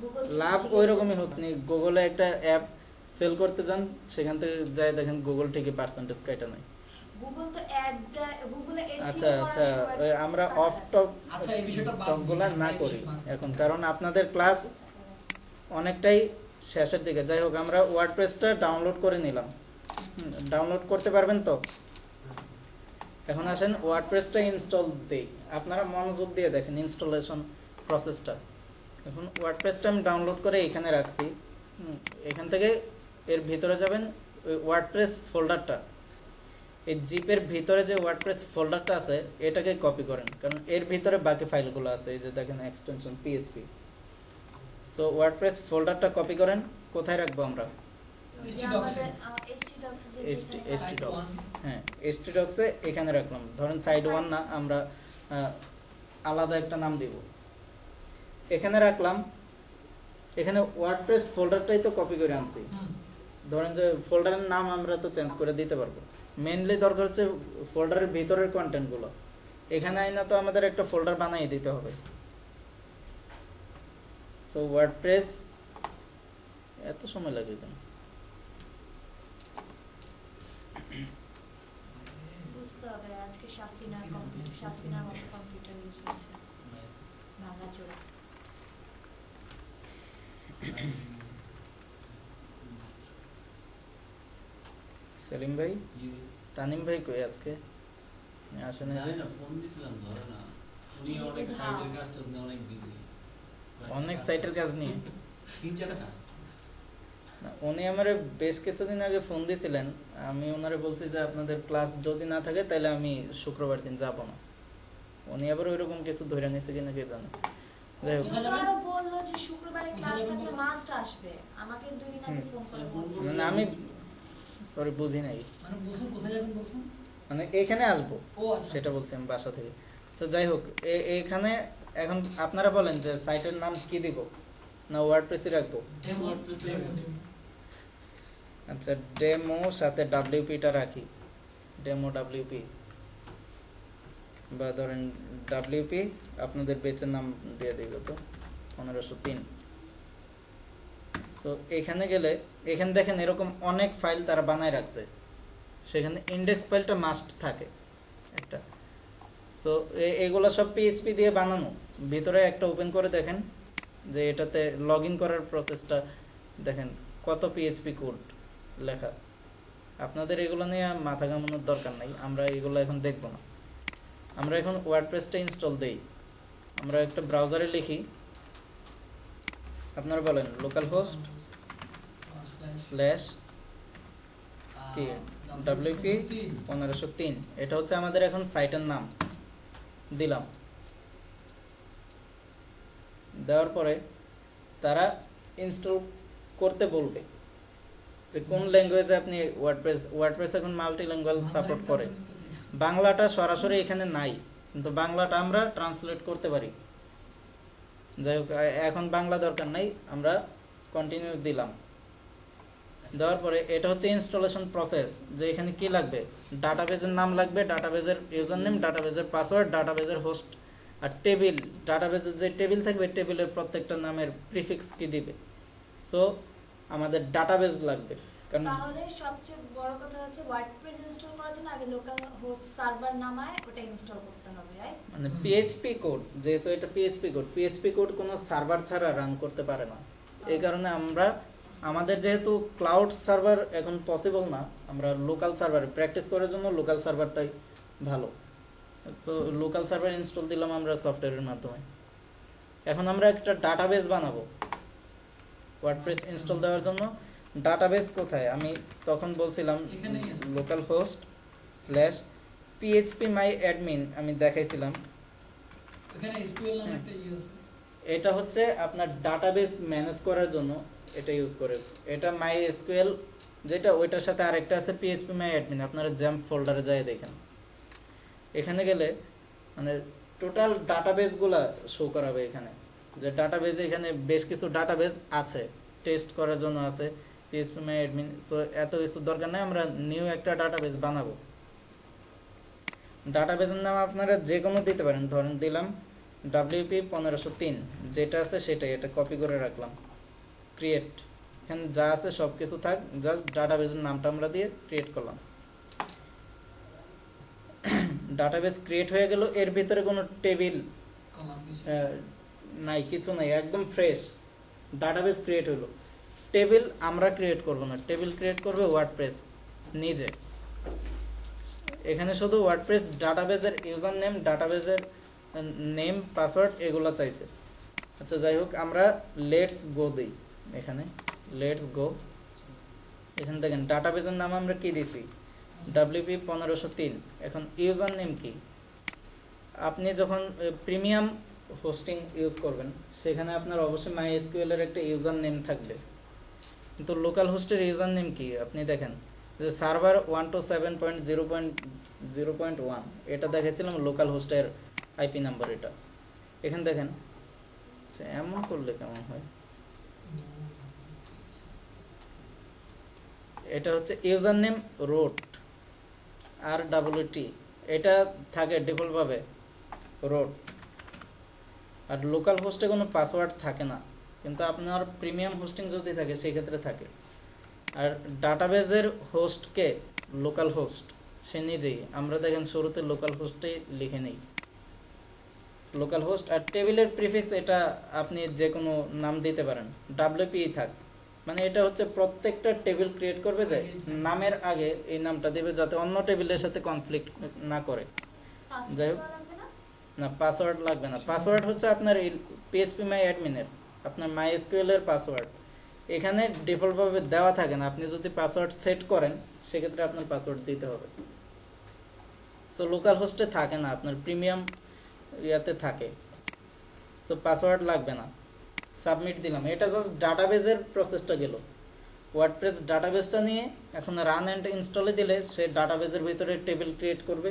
গুগল লাভ ওই রকমই হোক। আপনি গুগলে একটা অ্যাপ সেল করতে যান, সেখান থেকে যাই দেখেন গুগল ঠিকই পার্সেন্টেজ কাটা নাই। গুগল তো অ্যাড দেয়, গুগলে এসইও আচ্ছা করার আচ্ছা, সময় আমরা টাকা অফ দেয়। টপ আচ্ছা, এই বিষয়টা বাদ টপগুলা দিন, না এই করি বিষয়টা বাদ দিন। এখন, কারণ আপনাদের ক্লাস অনেকটাই শেষের দিকে। যাই হোক, আমরা ওয়ার্ডপ্রেসটা ডাউনলোড করে নিলাম, ডাউনলোড করতে পারবেন তো? এখন আসেন ওয়ার্ডপ্রেসটা ইনস্টল দেই, আপনারা মনোযোগ দিয়ে দেখেন ইনস্টলেশন প্রসেসটা। এখন ওয়ার্ডপ্রেসটা আমি ডাউনলোড করে এখানে রাখছি, এখান থেকে এর ভিতরে যাবেন, ওই ওয়ার্ডপ্রেস ফোল্ডারটা, এই জিপের ভিতরে যে ওয়ার্ডপ্রেস ফোল্ডারটা আছে এটাকে কপি করেন, কারণ এর ভিতরে বাকি ফাইলগুলো আছে, এই যে দেখেন এক্সটেনশন পিএইচপি। সো ওয়ার্ডপ্রেস ফোল্ডারটা কপি করেন, কোথায় রাখবো আমরা? যে আমাদের htdocs যে যেখানে htdocs, হ্যাঁ htdocs এ এখানে রাখলাম। ধরেন সাইড 1 না, আমরা আলাদা একটা নাম দিব, এখানে রাখলাম। এখানে ওয়ার্ডপ্রেস ফোল্ডারটাই তো কপি করে আনছি, ধরেন যে ফোল্ডারের নাম আমরা তো চেঞ্জ করে দিতে পারবো। মেইনলি দরকার হচ্ছে ফোল্ডারের ভিতরের কন্টেন্ট গুলো। এখানে আইনা তো আমাদের একটা ফোল্ডার বানিয়ে দিতে হবে। সো ওয়ার্ডপ্রেস, এত সময় লাগে কেন? বুঝতে হবে আজকে সাতদিনার মতো কম্পিউটার ইউজ হচ্ছে ভাঙাচোরা। সেলিম ভাই, জি, তানিম ভাই কই আজকে? আসেন এই যে, জানি না, ফোন দিছিলাম ধরে না। উনি অনেক সাইটের কাজ টাজ নিয়ে অনেক বিজি। অনেক সাইটের কাজ নিয়ে। 3-4টা। না, উনি আমারে বেশ কিছুদিন আগে ফোন দিছিলেন, আমি ওনারে বলছি যে আপনাদের ক্লাস যদি না থাকে তাহলে আমি শুক্রবার দিন যাব না। উনি আবার ওইরকম কিছু ধরে নিছে কিনা কে জানে। যাই হোক, উনি তো আরো বললো যে শুক্রবারে ক্লাস থাকলে মাস্ট আসবে, আমাকে 2 দিন আগে ফোন করে বলছে। মানে আমি সরি বুঝি নাই, মানে বলছেন কোথায় যাবেন বলছেন? মানে এখানে আসবো ও আচ্ছা সেটা বলছি আমি বাসা থেকে। তো যাই হোক, এখানে এখন আপনারা বলেন যে সাইটের নাম কি দিব, না ওয়ার্ডপ্রেসই রাখবো? ডেমো আচ্ছা, ডেমো সাথে ডাব্লিউপিটা রাখি, ডেমো ডাব্লিউপি, বা ধরেন ডাব্লিউপি আপনাদের বেচের নাম দিয়ে দিব তো 1503। তো এখানে গেলে এখানে দেখেন এরকম অনেক ফাইল তারা বানায় রাখছে, সেখানে ইন্ডেক্স ফাইলটা মাস্ট থাকে একটা। সো এগুলো সব পিএইচপি দিয়ে বানানো। ভিতরে একটা ওপেন করে দেখেন যে এটাতে লগ ইন করার প্রসেসটা দেখেন কত পিএইচপি কোড লেখা। আপনাদের এগুলো নিয়ে মাথা ঘামানোর দরকার নাই, আমরা এগুলো এখন দেখব না। আমরা এখন ওয়ার্ডপ্রেসটা ইনস্টল দেই। আমরা একটা ব্রাউজারে লিখি, আপনারা বলেন লোকাল হোস্ট স্ল্যাশ কি WP 1503, এটা হচ্ছে আমাদের এখন সাইটের নাম দিলাম। দেওয়ার পরে তারা ইনস্টল করতে বলবে যে কোন ল্যাঙ্গুয়েজে আপনি ওয়ার্ডপ্রেস এখন মাল্টি ল্যাঙ্গুয়েজ সাপোর্ট করে। বাংলাটা সরাসরি এখানে নাই, কিন্তু বাংলাটা আমরা ট্রান্সলেট করতে পারি। যাই হোক, এখন বাংলা দরকার নাই, আমরা কন্টিনিউ দিলাম। দেওয়ার পরে এটা হচ্ছে ইনস্টলেশন প্রসেস, যে এখানে কি লাগবে, ডাটাবেজের নাম লাগবে, ডাটাবেজের ইউজার নেম, ডাটাবেজের পাসওয়ার্ড, ডাটাবেজের হোস্ট, আর টেবিল, ডাটাবেজের যে টেবিল থাকবে টেবিলের প্রত্যেকটা নামের প্রিফিক্স কি দিবে। সো আমাদের ডাটাবেজ লাগবে, কারণ তাহলে সবচেয়ে বড় কথা হচ্ছে ওয়ার্ডপ্রেস ইনস্টল করার জন্য আগে লোকাল হোস্ট সার্ভার নামায় ওটা ইনস্টল করতে হবে, রাইট? মানে পিএইচপি কোড, যেহেতু এটা পিএইচপি কোড কোনো সার্ভার ছাড়া রান করতে পারে না। এই কারণে আমাদের যেহেতু ক্লাউড সার্ভার এখন পসিবল না, আমরা লোকাল সার্ভারে প্র্যাকটিস করার জন্য লোকাল সার্ভারটাই ভালো। তো লোকাল সার্ভার ইনস্টল দিলাম আমরা সফটওয়্যারের মাধ্যমে। এখন আমরা একটা ডাটাবেজ বানাবো ওয়ার্ডপ্রেস ইনস্টল দেওয়ার জন্য। ডাটাবেজ কোথায়, আমি তখন বলছিলাম এখানেই আছে। লোকাল হোস্ট স্ল্যাশ পিএইচপি মাই অ্যাডমিন, আমি দেখাইছিলাম। এখানে এসকিউএল নামে একটা আছে। এটা হচ্ছে আপনার ডাটাবেস ম্যানেজ করার জন্য এটা ইউজ করে। এটা মাই এসকিউএল যেটা, ওইটার সাথে আরেকটা আছে পিএইচপি মাই অ্যাডমিন। আপনারা জাম্প ফোল্ডারে যায় দেখেন, এখানে গেলে মানে টোটাল ডাটাবেসগুলা শো করাবে এখানে, যে ডাটাবেজে এখানে বেশ কিছু ডাটাবেজ আছে, টেস্ট করার জন্য আছে পিএইচপি মাই অ্যাডমিন। সো এত কিছু দরকার নেই, আমরা নিউ একটা ডাটাবেজ বানাবো। ডাটাবেজের নাম আপনারা যে কোনো দিতে পারেন, ধরেন দিলাম WP 1503, যেটা আছে সেটাই, এটা কপি করে রাখলাম। ক্রিয়েট, এখানে যা আছে সব কিছু থাক, জাস্ট ডাটাবেজের নামটা আমরা দিয়ে ক্রিয়েট করলাম। ডাটাবেজ ক্রিয়েট হয়ে গেল, এর ভিতরে কোনো টেবিল কলাম কিছু নাই, কিছু নাই, একদম ফ্রেশ ডাটাবেজ ক্রিয়েট হলো। টেবিল আমরা ক্রিয়েট করব না, টেবিল ক্রিয়েট করবে ওয়ার্ডপ্রেস নিজে। এখানে শুধু ওয়ার্ডপ্রেস ডাটাবেজের ইউজার নেম, ডাটাবেজের নেম, পাসওয়ার্ড এগুলো চাইছে। আচ্ছা যাই হোক, আমরা লেটস গো দিই। এখানে লেটস গো, এখানে দেখেন ডাটাবেজের নাম আমরা কি দিছি, WP 1503। এখন ইউজার নেম কি, আপনি যখন প্রিমিয়াম হোস্টিং ইউজ করবেন সেখানে আপনার অবশ্যই MySQL এর একটা ইউজার নেম থাকবে, কিন্তু লোকাল হোস্টের ইউজার নেম কি আপনি দেখেন যে সার্ভার 127.0.0.1 এটা দেখাইছিলাম লোকাল হোস্টের আইপি নাম্বার। এটা এখানে দেখেন, এমন করলে কেমন হয়, এটা হচ্ছে ইউজার নেম রোট RWT, এটা থাকে ডিফল্ট ভাবে রোট। আর লোকাল হোস্টে কোনো পাসওয়ার্ড থাকে না, কিন্তু আপনার প্রিমিয়াম হোস্টিং যদি থাকে সেই ক্ষেত্রে থাকে। আর ডাটাবেজের হোস্টকে লোকাল হোস্ট সে নিজেই, আমরা দেখেন শুরুতে লোকাল হোস্টে লিখে নেই লোকাল হোস্ট। আর টেবিলের প্রিফিক্স এটা আপনি যে কোনো নাম দিতে পারেন, WP থাক, মানে এটা হচ্ছে প্রত্যেকটা টেবিল ক্রিয়েট করবে যে নামের আগে এই নামটা দেবে যাতে অন্য টেবিলের সাথে কনফ্লিক্ট না করে। যাই হোক, না পাসওয়ার্ড লাগবে না, পাসওয়ার্ড হচ্ছে আপনার পিএইচপি মাই অ্যাডমিনের, আপনার MySQL এর পাসওয়ার্ড এখানে ডিফল্ট ভাবে দেওয়া থাকে না। আপনি যদি পাসওয়ার্ড সেট করেন সেক্ষেত্রে আপনার পাসওয়ার্ড দিতে হবে। সো লোকাল হোস্টে থাকে না, আপনার প্রিমিয়াম ইয়াতে থাকে। সো পাসওয়ার্ড লাগবে না, সাবমিট দিলাম। এটা জাস্ট ডাটাবেজের প্রসেসটা গেল। ওয়ার্ডপ্রেস ডাটাবেসটা নিয়ে এখন রান অ্যান্ড ইনস্টলে দিলে সে ডাটাবেজের ভিতরে টেবিল ক্রিয়েট করবে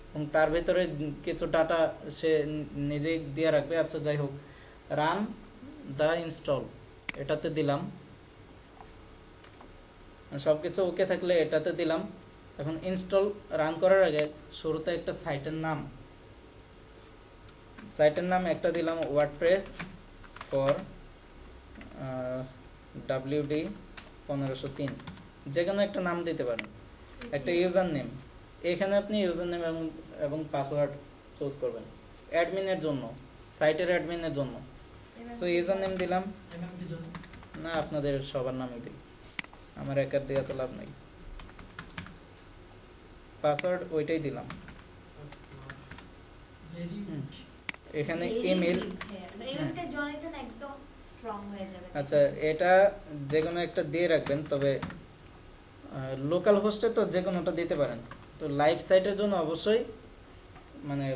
এবং তার ভিতরে কিছু ডাটা সে নিজেই দিয়ে রাখবে। আচ্ছা যাই হোক, রান দ্য ইনস্টল এটাতে দিলাম, সব কিছু ওকে থাকলে এটাতে দিলাম। এখন ইনস্টল রান করার আগে শুরুতে একটা সাইটের নাম একটা দিলাম, ওয়ার্ডপ্রেস ফর WD 1503, যে কোনো একটা নাম দিতে পারেন। একটা ইউজার নেম, এখানে আপনি ইউজার নেম এবং পাসওয়ার্ড চুজ করবেন অ্যাডমিনের জন্য, সাইটের অ্যাডমিনের জন্য। সো ইউজার নেম দিলাম, না আপনাদের সবার নামই দিই, আমার একার দেওয়া তো লাভ নেই। পাসওয়ার্ড ওইটাই দিলাম। এখানে ইমেল, আচ্ছা এটা যে কোনো একটা দিয়ে রাখবেন, তবে লোকাল হোস্টে তো যে কোনোটা দিতে পারেন। তো লাইভ সাইটের জন্য অবশ্যই মানে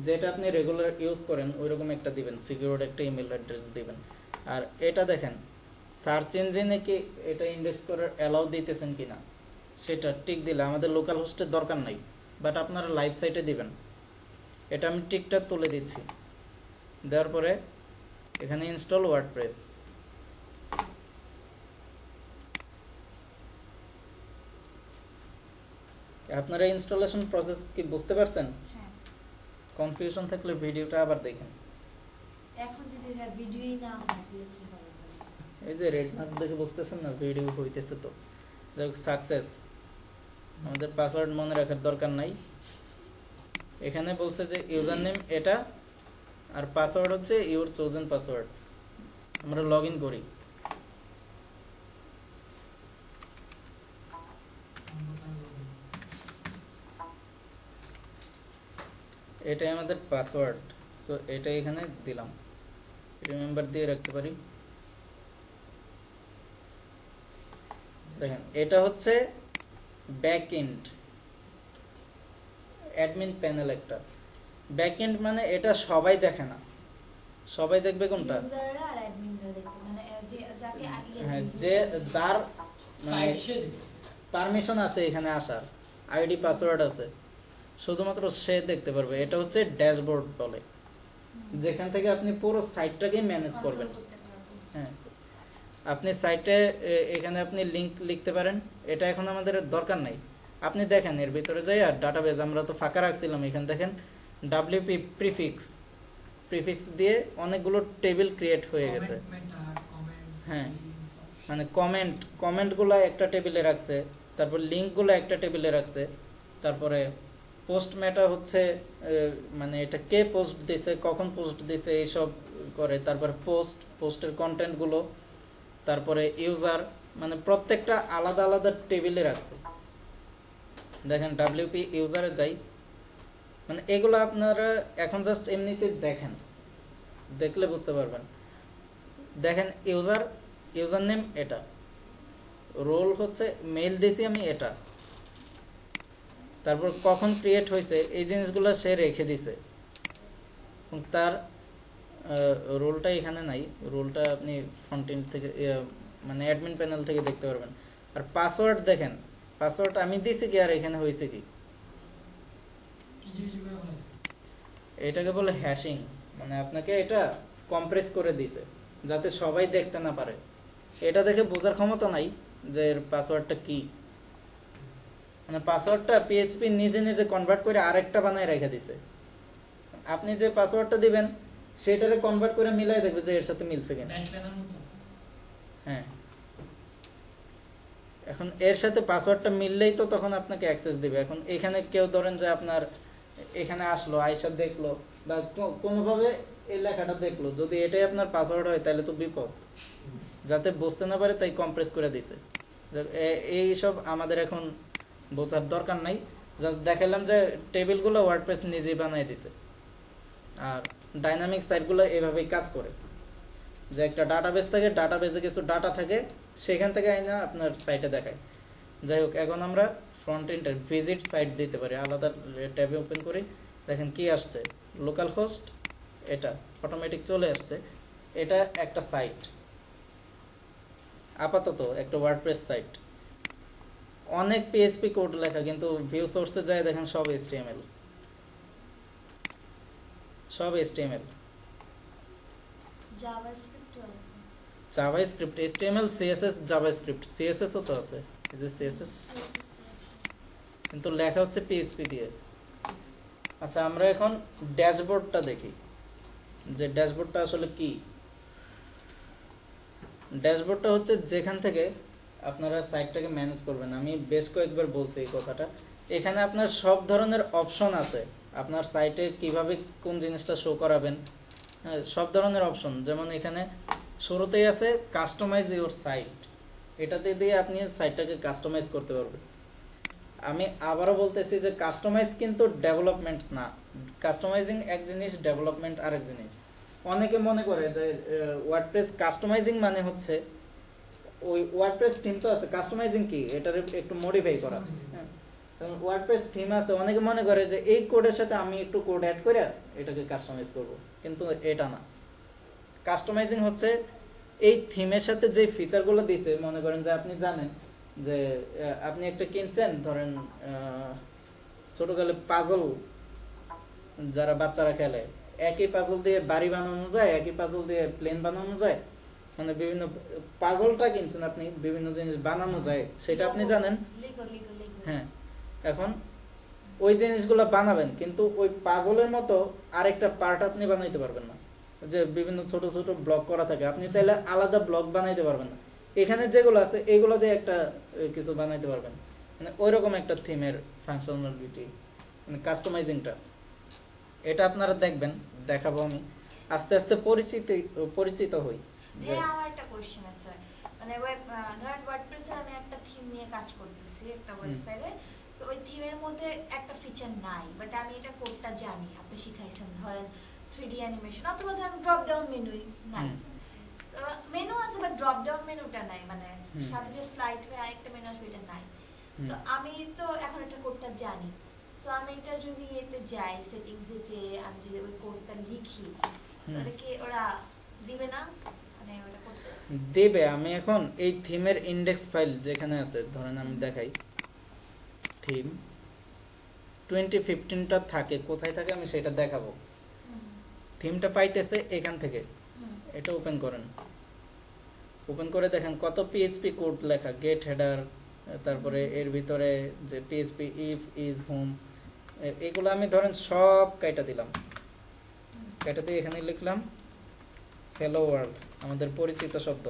যেটা আপনি রেগুলার ইউজ করেন ওইরকম একটা দিবেন, সিকিউর একটা ইমেল অ্যাড্রেস দিবেন। আর এটা দেখেন সার্চ ইঞ্জিনে কি এটা ইন্ডেক্স করার অ্যালাউ দিতেছেন কিনা সেটা টিক দিলে আমাদের লোকাল হোস্টের দরকার নাই, বাট আপনারা লাইভ সাইটে দিবেন। এটা আমি টিকটা তুলে দিচ্ছি। দেওয়ার পরে এখানে ইনস্টল ওয়ার্ডপ্রেস, আপনারা ইনস্টলেশন প্রসেস কি বুঝতে পারছেন? কনফিউশন থাকলে ভিডিওটা আবার দেখেন। এখন যদি ভিডিওই না হয় তাহলে কি হবে? এই যে রেড মার্ক দেখে বুঝতেছেন না ভিডিও হইতেছে। তো দেখো সাকসেস, আমাদের পাসওয়ার্ড মনে রাখার দরকার নাই। এখানে বলছে যে ইউজার নেম এটা আর পাসওয়ার্ড হচ্ছে ইউর চোজেন পাসওয়ার্ড। আমরা লগ ইন করি। এটাই আমাদের পাসওয়ার্ড। সো এটা এখানে দিলাম, রিমেম্বার দিয়ে রাখতে পারি। দেখেন এটা হচ্ছে ব্যাকএন্ড অ্যাডমিন প্যানেল। একটা ব্যাকএন্ড মানে এটা সবাই দেখে না, সবাই দেখবে কোনটা? ইউজাররা আর অ্যাডমিনরা দেখবে, মানে যে যাকে হ্যাঁ, যে যার মানে পারমিশন আছে এখানে আসার, আইডি পাসওয়ার্ড আছে, শুধুমাত্র সে দেখতে পারবে। এটা হচ্ছে ড্যাশবোর্ড বলে, যেখান থেকে আপনি পুরো সাইটটাকে ম্যানেজ করবেন। হ্যাঁ, আপনি সাইটে এখানে আপনি লিংক লিখতে পারেন। এটা এখন আমাদের দরকার নাই। আপনি দেখেন এর ভিতরে যাই আর ডাটাবেজ আমরা তো ফাঁকা রাখছিলাম। এখানে দেখেন WP প্রিফিক্স দিয়ে অনেকগুলো টেবিল ক্রিয়েট হয়ে গেছে। হ্যাঁ, মানে কমেন্টগুলো একটা টেবিলে রাখছে, তারপর লিঙ্কগুলো একটা টেবিলে রাখছে, তারপরে পোস্ট মেটা হচ্ছে মানে এটা কে পোস্ট দিছে, কখন পোস্ট দিছে এইসব করে, তারপর পোস্টের কন্টেন্টগুলো, তারপরে ইউজার, মানে প্রত্যেকটা আলাদা আলাদা টেবিলে রাখছে। দেখেন WP ইউজারে যাই, মানে এগুলো আপনারা এখন জাস্ট এমনিতে দেখেন, দেখলে বুঝতে পারবেন। দেখেন ইউজার নেম এটা, রোল হচ্ছে মেইল দিছি আমি এটা, তারপর কখন ক্রিয়েট হয়েছে এই জিনিসগুলো সে রেখে দিছে। তার রোলটা এখানে নাই, রোলটা আপনি ফ্রন্ট এন্ড থেকে মানে অ্যাডমিন প্যানেল থেকে দেখতে পারবেন। আর পাসওয়ার্ড দেখেন, পাসওয়ার্ড আমি দিছি কি আর এখানে হয়েছে কি, এটাকে বলে হ্যাশিং, মানে আপনাকে এটা কম্প্রেস করে দিছে যাতে সবাই দেখতে না পারে। এটা দেখে বোঝার ক্ষমতা নাই যে এর পাসওয়ার্ডটা কি, মানে পাসওয়ার্ডটা PHP নিজে নিজে কনভার্ট করে আরেকটা বানায় রেখে দিছে। আপনি যে পাসওয়ার্ডটা দিবেন সেটারে কনভার্ট করে মিলাই দেখবে যে এর সাথে মিলছে কিনা। হ্যাঁ, এখন এর সাথে পাসওয়ার্ডটা মিললেই তো তখন আপনাকে অ্যাক্সেস দিবে। এখন এখানে কেউ ধরেন যে আপনার এখানে আসলো, আয়সা দেখলো বা কোনোভাবে এই লেখাটা দেখলো, যদি এটাই আপনার পাসওয়ার্ড হয় তাহলে তো বিপদ। যাতে বুঝতে না পারে তাই কম্প্রেস করে দিছে। এইসব আমাদের এখন বোঝার দরকার নাই, জাস্ট দেখালাম যে টেবিলগুলো ওয়ার্ডপ্রেস নিজেই বানাই দিছে। আর ডাইনামিক সাইটগুলো এভাবেই কাজ করে যে একটা ডাটাবেস থাকে, ডাটাবেসে কিছু ডাটা থাকে, সেখান থেকে আইনা আপনার সাইটে দেখায়। যাই হোক, এখন আমরা ফ্রন্ট এন্ডের ভিজিট সাইট দিতে পারি। আলাদা ট্যাবে ওপেন করি, দেখেন কি আসছে, লোকাল হোস্ট, এটা অটোমেটিক চলে আসছে। এটা একটা সাইট, আপাতত একটা ওয়ার্ডপ্রেস সাইট, অনেক পিএইচপি কোড লেখা, কিন্তু ভিউ সোর্সে যায় দেখেন সব এইচটিএমএল, সব এইচটিএমএল, জাভাস্ক্রিপ্ট আছে। JavaScript, HTML, CSS, JavaScript, CSS ও তো আছে, এই যে সিএসএস, কিন্তু লেখা হচ্ছে পিএইচপি দিয়ে। আচ্ছা, আমরা এখন ড্যাশবোর্ডটা দেখি যে ড্যাশবোর্ডটা আসলে কি। ড্যাশবোর্ডটা হচ্ছে যেখান থেকে আপনারা সাইটটাকে ম্যানেজ করবেন। আমি বেশ কয়েকবার বলছি এই কথাটা। এখানে আপনার সব ধরনের অপশন আছে, আপনার সাইটে কিভাবে কোন জিনিসটা শো করাবেন, হ্যাঁ, সব ধরনের অপশন। যেমন এখানে শুরুতেই আছে কাস্টমাইজ ইউর সাইট, এটাতে দিয়ে আপনি সাইটটাকে কাস্টমাইজ করতে পারবেন। আমি আবারও বলতেছি যে কাস্টমাইজ কিন্তু ডেভেলপমেন্ট না, কাস্টমাইজিং এক জিনিস, ডেভেলপমেন্ট আরেক জিনিস। অনেকে মনে করে যে ওয়ার্ডপ্রেস কাস্টমাইজিং মানে হচ্ছে ওই ওয়ার্ডপ্রেস থিম তো আছে, কাস্টমাইজিং কি, এটার একটু মডিফাই করা। হ্যাঁ, ওয়ার্ডপ্রেস থিম আছে, অনেকে মনে করে যে এই কোডের সাথে আমি একটু কোড অ্যাড করে এটাকে কাস্টমাইজ করব, কিন্তু এটা না। কাস্টমাইজিং হচ্ছে এই থিমের সাথে যে ফিচারগুলো দিয়েছে, মনে করেন যে আপনি জানেন যে আপনি একটা কিনছেন, ধরেন ছোটকালে পাজল যারা বাচ্চারা খেলে, একই পাজল দিয়ে বাড়ি বানানো যায়, একই পাজল দিয়ে প্লেন বানানো যায়, মানে বিভিন্ন পাজলটা কিনছেন আপনি, বিভিন্ন জিনিস বানানো যায়, সেটা আপনি জানেন। হ্যাঁ, এখন ওই জিনিসগুলো বানাবেন, কিন্তু ওই পাজলের মতো আরেকটা পার্ট আপনি বানাইতে পারবেন না। যে বিভিন্ন ছোট ছোট ব্লক করা থাকে, আপনি চাইলে আলাদা ব্লক বানাইতে পারবেন না। এখানে যেগুলো আছে এগুলো দিয়ে একটা কিছু বানাইতে পারবেন, মানে ওইরকম একটা থিমের ফাংশনালিটি, মানে কাস্টমাইজিংটা। এটা আপনারা দেখবেন, দেখাবো আমি আস্তে আস্তে পরিচিত হই। আমার একটা কোশ্চেন আছে, মানে ধরেন ওয়ার্ডপ্রেসে আমি একটা থিম নিয়ে কাজ করতেছি একটা ওয়েবসাইটে, সো ওই থিমের মধ্যে একটা ফিচার নাই, বাট আমি এটা কোডটা জানি, আপনি শিখাইছেন, ধরেন 3D অ্যানিমেশন, অথবা ধরেন ড্রপ ডাউন মেনুই নাই, মেনু আছে বাট ড্রপ ডাউন মেনুটা নাই, মানে সাথে যে স্লাইড হয়ে আরেকটা মেনু আসবে এটা নাই। তো আমি তো এখন এটা কোডটা জানি, সো আমি এটা যদি এতে যাই সেটিংসে, যে আমি যদি ওই কোডটা লিখি, তাহলে কি ওরা দিবে না, মানে ওটা করতে দেবে? আমি এখন এই থিমের ইনডেক্স ফাইল যেখানে আছে, ধরেন আমি দেখাই, থিম 2015টা থাকে, কোথায় থাকে আমি সেটা দেখাবো। থিমটা পাইতেছে এখান থেকে, এটা ওপেন করেন, ওপেন করে দেখেন কত পিএইচপি কোড লেখা, গেট হেডার, তারপরে এর ভিতরে যে পিএইচপি ইফ ইজ হোম, এগুলো আমি ধরেন সব কাইটা দিলাম, কাইটা দিয়ে এখানে লিখলাম হ্যালো ওয়ার্ল্ড, আমাদের পরিচিত শব্দ।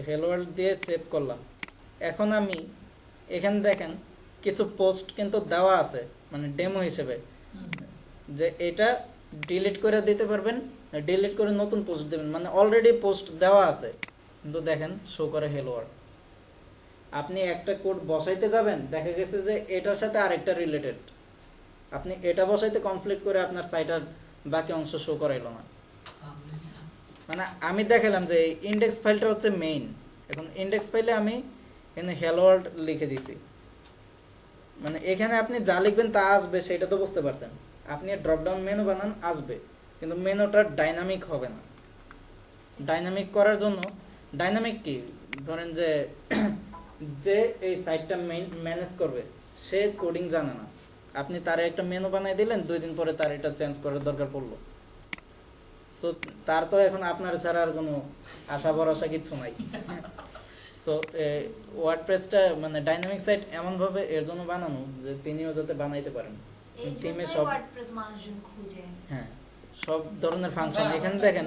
হ্যালো ওয়ার্ল্ড দিয়ে সেভ করলাম। এখন আমি এখানে দেখেন কিছু পোস্ট কিন্তু দেওয়া আছে, মানে ডেমো হিসেবে, যে এটা ডিলিট করে দিতে পারবেন, ডিলিট করে নতুন পোস্ট দেবেন, মানে অলরেডি পোস্ট দেওয়া আছে, কিন্তু দেখেন শো করে হ্যালো ওয়ার্ল্ড। আপনি একটা কোড বসাইতে যাবেন, দেখা গেছে যে এটার সাথে আরেকটা রিলেটেড, আপনি এটা বসাইতে কনফ্লিক্ট করে আপনার সাইটার বাকি অংশ শো করাইলো না। মানে আমি দেখালাম যে ইন্ডেক্স ফাইলটা হচ্ছে মেইন, এখন ইন্ডেক্স ফাইলে আমি এখানে হ্যালো ওয়ার্ল্ড লিখে দিছি, মানে এখানে আপনি যা লিখবেন তা আসবে, সেটা তো বুঝতে পারছেন। আপনি ড্রপ ডাউন মেনু বানান, আসবে, কিন্তু মেনুটা ডাইনামিক হবে না। ডাইনামিক করার জন্য, ডাইনামিক কি, ধরেন যে যে এই সাইটটা ম্যানেজ করবে সে কোডিং জানে না, আপনি তার একটা মেনু বানাই দিলেন, 2 দিন পরে তার এটা চেঞ্জ করার দরকার পড়লো, সো তার তো এখন আপনার ছাড়া আর কোনো আশা ভরসা কিছু নাই। সো ওয়ার্ডপ্রেসটা মানে ডাইনামিক সাইট এমন ভাবে এর জন্য বানানো যে তিনিও যাতে বানাইতে পারেন, থিমে সব ওয়ার্ডপ্রেস মানুষজন খুঁজে, হ্যাঁ, সব ধরনের ফাংশন এখানে দেখেন।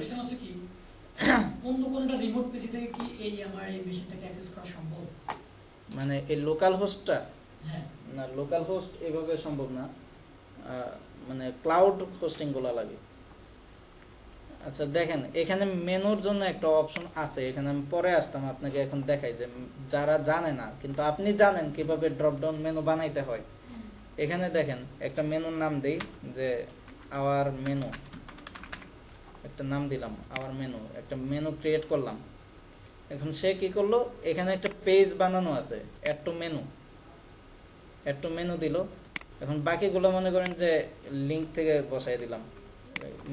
কোনটা রিমোট পিসি থেকে কি এই আমার এই মেশিনটাকে অ্যাক্সেস করা সম্ভব? মানে এই লোকাল হোস্টটা, হ্যাঁ না লোকাল হোস্ট এভাবে সম্ভব না, মানে ক্লাউড হোস্টিং গুলো লাগে। আচ্ছা দেখেন এখানে মেনুর জন্য একটা অপশন আছে, এখানে আমি পরে আসতাম, আপনাকে এখন দেখাই যে যারা জানে না কিন্তু আপনি জানেন কিভাবে ড্রপ ডাউন মেনু বানাইতে হয়। এখানে দেখেন একটা মেনুর নাম দেই, যে আওয়ার মেনু, একটা নাম দিলাম আওয়ার মেনু, একটা মেনু ক্রিয়েট করলাম। এখন সে কি করলো, এখানে একটা পেজ বানানো আছে, অ্যাড টু মেনু দিল। এখন বাকিগুলো মনে করেন যে লিংক থেকে বসাই দিলাম,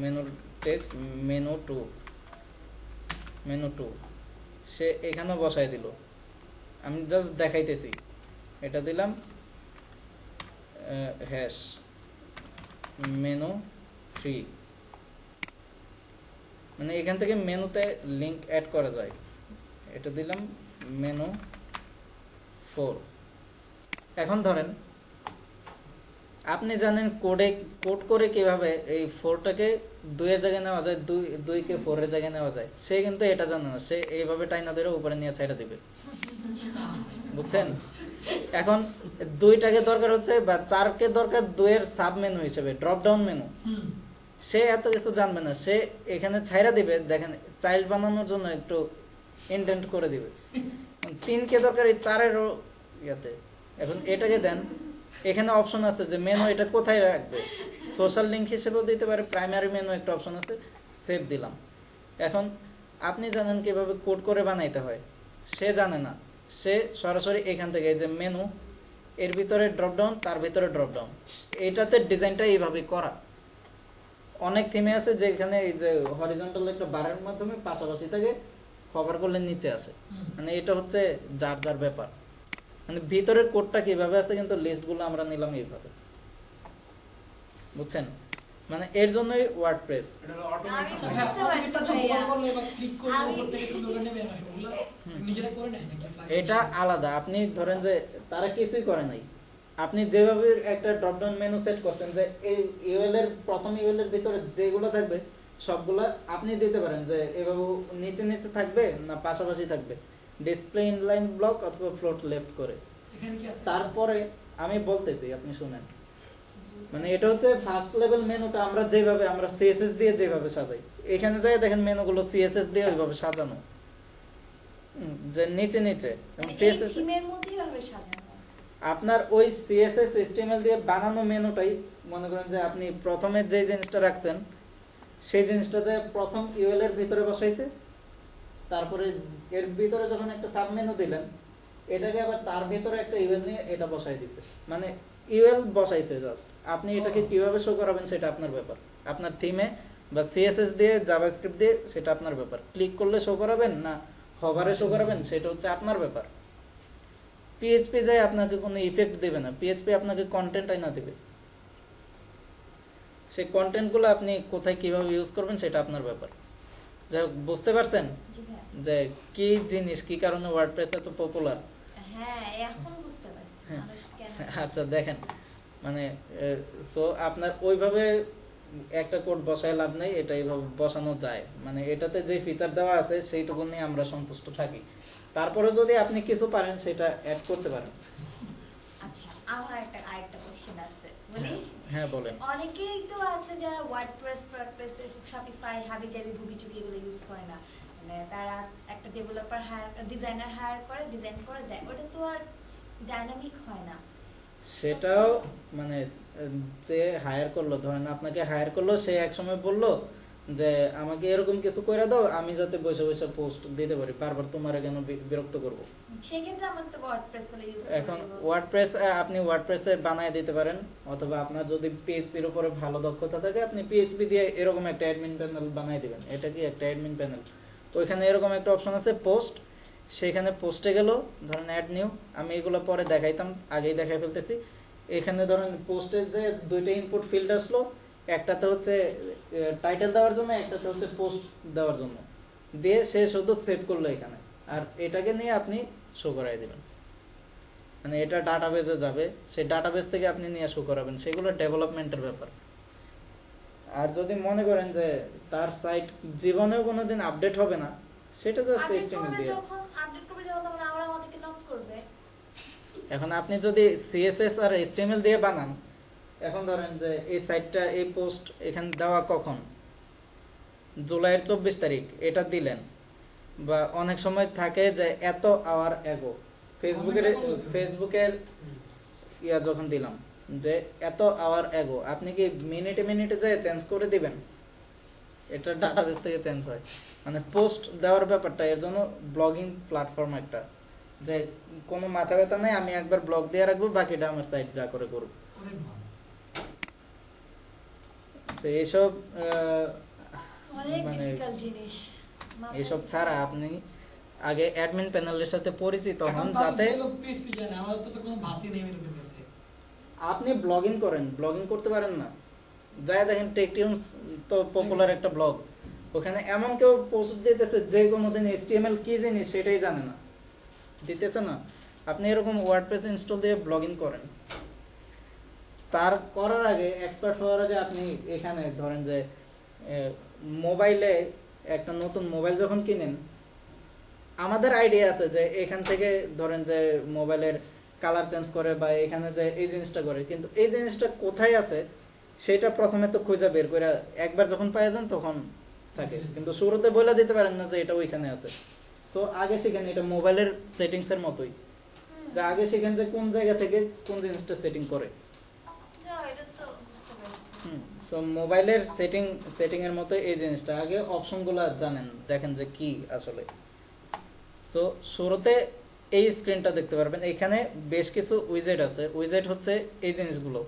menu text menu to say এখানেও বসাই দিল। আমি জাস্ট দেখাইতেছি, এটা দিলাম হ্যাশ মেনু 3, মানে এখান থেকে মেনুতে লিংক অ্যাড করা যায়। এটা দিলাম মেনু 4। এখন ধরেন আপনি জানেন কোড করে কিভাবে এই 4টাকে 2 এর জায়গায় নেওয়া যায়, 2 কে 4 এর জায়গায় নেওয়া যায়। সে কিন্তু এটা জানে না, সে এইভাবে টাইনা ধরে উপরে নিয়ে ছাইড়া দিবে, বুঝছেন? এখন 2টাকে দরকার হচ্ছে বা 4কে দরকার 2 এর সাব মেনু হিসেবে, ড্রপ ডাউন মেনু। সে এত কিছু জানবে না, সে এখানে ছাইড়া দিবে। দেখেন চাইল্ড বানানোর জন্য একটু ইন্ডেন্ট করে দিবে। 3কে দরকার এই 4-এরও ইয়াতে। এখন এটাকে দেন, এখানে অপশন আছে যে মেনু এটা কোথায় রাখবে, সোশ্যাল লিংক হিসেবেও দিতে পারে, প্রাইমারি মেনু একটা অপশন আছে, সেভ দিলাম। এখন আপনি জানেন কিভাবে কোড করে বানাইতে হয়, সে জানে না। সে সরাসরি এখান থেকে এই যে মেনু, এর ভিতরে ড্রপ ডাউন, তার ভিতরে ড্রপ ডাউন, এইটাতে ডিজাইনটা এইভাবে করা। অনেক থিমে আছে যেখানে এই যে হরিজন্টাল একটা বারের মাধ্যমে পাশাপাশি থেকে কভার করলে নিচে আসে, মানে এটা হচ্ছে যার যার ব্যাপার। মানে ভিতরের কোডটা কিভাবে আছে, কিন্তু লিস্টগুলো আমরা নিলাম এইভাবে, বুঝছেন? মানে এর জন্যই ওয়ার্ডপ্রেস। এটা হলো অটোমেটিক। বুঝতে পারছি ভাইয়া। নিজেরা করে নেয় নাকি? এটা আলাদা। আপনি ধরেন যে তারা কিছুই করে নাই, আপনি যেভাবে একটা ড্রপ ডাউন মেনু সেট করছেন যে এই ইউএল এর প্রথম ইউএল এর ভিতরে যেগুলো থাকবে সবগুলো আপনি দিতে পারেন যে এভাবে নিচে নিচে থাকবে না পাশাপাশি থাকবে, ডিসপ্লে ইনলাইন ব্লক অথবা ফ্লোট লেফট করে। এখানে কি আছে? তারপরে আমি বলতেছি, আপনি শুনেন। মানে এটা হচ্ছে ফার্স্ট লেভেল মেনুটা আমরা যেভাবে আমরা সিএসএস দিয়ে যেভাবে সাজাই, এখানে যাই দেখেন মেনুগুলো সিএসএস দিয়ে ওইভাবে সাজানো, যে নিচে নিচে সিএসএস থিমের মধ্যেই ভাবে সাজানো। আপনার ওই সিএসএস এইচটিএমএল দিয়ে বানানো মেনুটাই মনে করেন যে আপনি প্রথমে যে জিনিসটা রাখছেন সেই জিনিসটা যে প্রথম ইউএল এর ভিতরে বসাইছে, তারপরে এর ভিতরে যখন একটা সাব মেনু দিলেন এটাকে আবার তার ভিতরে একটা ইউএল নিয়ে এটা বসাই দিছে, মানে ইউএল বসাইছে জাস্ট। আপনি এটাকে কিভাবে শো করাবেন সেটা আপনার ব্যাপার, আপনার থিমে বা সিএসএস দিয়ে জাভাস্ক্রিপ্ট দিয়ে সেটা আপনার ব্যাপার। ক্লিক করলে শো করাবেন না হভারে শো করাবেন সেটা হচ্ছে আপনার ব্যাপার। পিএইচপি যায় আপনাকে কোনো ইফেক্ট দেবে না, পিএইচপি আপনাকে কন্টেন্ট আইনা দেবে। সেই কন্টেন্টগুলো আপনি কোথায় কিভাবে ইউজ করবেন সেটা আপনার ব্যাপার। যাই হোক, বুঝতে পারছেন যে কি জিনিস, কি কারণে ওয়ার্ডপ্রেস এত পপুলার? হ্যাঁ, এখন বুঝতে পারছি মানুষ কেন। আচ্ছা দেখেন, মানে সো আপনার ওইভাবে একটা কোড বসায় লাভ নাই, এটা এইভাবে বসানো যায়। মানে এটাতে যে ফিচার দেওয়া আছে সেইটুকু নিয়ে আমরা সন্তুষ্ট থাকি। তারপরে যদি আপনি কিছু পারেন সেটা অ্যাড করতে পারেন। আচ্ছা, আমার আরেকটা কোশ্চেন আছে, বলি? হ্যাঁ বলেন। অনেকেই তো আছে যারা ওয়ার্ডপ্রেস শপিফাই হাবিজাবি ভুগিচুগি এগুলো ইউজ করে না, মানে তারা একটা ডেভেলপার ডিজাইনার হায়ার করে, ডিজাইন করে দেয়, ওটা তো আর ডাইনামিক হয় না। সেটাও মানে যে হায়ার করলো, ধরেন আপনাকে হায়ার করলো, সে একসময় বললো যে আমাকে এরকম কিছু করে দাও, আমি যাতে বসে বসে পোস্ট দিতে পারি, বারবার তোমার কেন বিরক্ত করবো। সেক্ষেত্রে আমার তো ওয়ার্ডপ্রেস তাহলে ইউজ করতে এখন হবে। ওয়ার্ডপ্রেস আপনি ওয়ার্ডপ্রেসে বানায় দিতে পারেন, অথবা আপনার যদি পিএইচপির উপরে ভালো দক্ষতা থাকে আপনি পিএইচপি দিয়ে এরকম একটা অ্যাডমিন প্যানেল বানায় দিবেন। এটা কি একটা অ্যাডমিন প্যানেল, তো ওইখানে এরকম একটা অপশন আছে পোস্ট, সেখানে পোস্টে গেল, ধরেন অ্যাড নিউ, আমি এগুলো পরে দেখাইতাম, আগেই দেখাই ফেলতেছি। এখানে ধরেন পোস্টের যে দুইটা ইনপুট ফিল্ড আসলো, একটাতে হচ্ছে টাইটেল দেওয়ার জন্য, একটাতে হচ্ছে পোস্ট দেওয়ার জন্য, দিয়ে সে শুধু সেভ করলো এখানে, আর এটাকে নিয়ে আপনি শো করাই দিবেন। মানে এটা ডাটাবেজে যাবে, সেই ডাটাবেজ থেকে আপনি নিয়ে শো করাবেন, সেগুলো ডেভেলপমেন্টের ব্যাপার। আর যদি মনে করেন যে তার সাইট জীবনেও কোনোদিন আপডেট হবে না, সেটা জাস্ট এইচটিএমএল দিয়ে। যখন আপডেট করবে তখন আমরা আমাদেরকে নক করবে। এখন আপনি যদি সিএসএস আর এইচটিএমএল দিয়ে বানান, এখন ধরেন যে এই সাইটটা এই পোস্ট এখানে দেওয়া কখন, জুলাইয়ের 24 তারিখ, এটা দিলেন, বা অনেক সময় থাকে যে এত আওয়ার এগো, ফেসবুকের ইয়া যখন দিলাম যে এত আওয়ার এগো, আপনি কি মিনিটে মিনিটে যায় চেঞ্জ করে দিবেন? এটা ডাটাবেস থেকে চেঞ্জ হয়, মানে পোস্ট দেওয়ার ব্যাপারটা এর জন্য ব্লগিং প্ল্যাটফর্ম একটা, যে কোনো মাথা ব্যথা নেই, আমি একবার ব্লগ দিয়ে রাখবো, বাকিটা আমার সাইট যা করে করব। অনেক ভালো। এইসব অনেক মানে ডিফিকাল্ট জিনিস। এইসব ছাড়া আপনি আগে অ্যাডমিন প্যানেলের সাথে পরিচিত হন, এখন তো যাতে যে লোক PHP জানে, আমাদের তো কোনো ভাতই নেই এর ভিতরে। আপনি ব্লগিং করেন, ব্লগিং করতে পারেন না, যাই দেখেন টেকটিউনস তো পপুলার একটা ব্লগ, ওখানে এমন কেউ পোস্ট দিতেছে যে কোনোদিন HTML কি জিনিস সেটাই জানে না, দিতেছে না। আপনি এরকম ওয়ার্ডপ্রেস ইনস্টল দিয়ে ব্লগিং করেন, তার করার আগে এক্সপার্ট হওয়ার আগে আপনি এখানে ধরেন যে মোবাইলে একটা নতুন মোবাইল যখন কিনেন, আমাদের আইডিয়া আছে যে এখান থেকে ধরেন যে মোবাইলের কালার চেঞ্জ করে বা এখানে যে এই জিনিসটা করে, কিন্তু এই জিনিসটা কোথায় আছে সেটা প্রথমে তো খুঁজে বের করে একবার যখন পাওয়া যান তখন থাকে, কিন্তু শুরুতে বলে দিতে পারেন না যে এটা ওইখানে আছে। তো আগে সেখানে এটা মোবাইলের সেটিংস এর মতোই, যে আগে সেখানে যে কোন জায়গা থেকে কোন জিনিসটা সেটিং করে। সো মোবাইলের সেটিং এর মতো এই জিনিসটা আগে অপশনগুলো জানেন, দেখেন যে কি আসলে। সো শুরুতে এই স্ক্রিনটা দেখতে পারবেন, এখানে বেশ কিছু উইজেট আছে। উইজেট হচ্ছে এই জিনিসগুলো,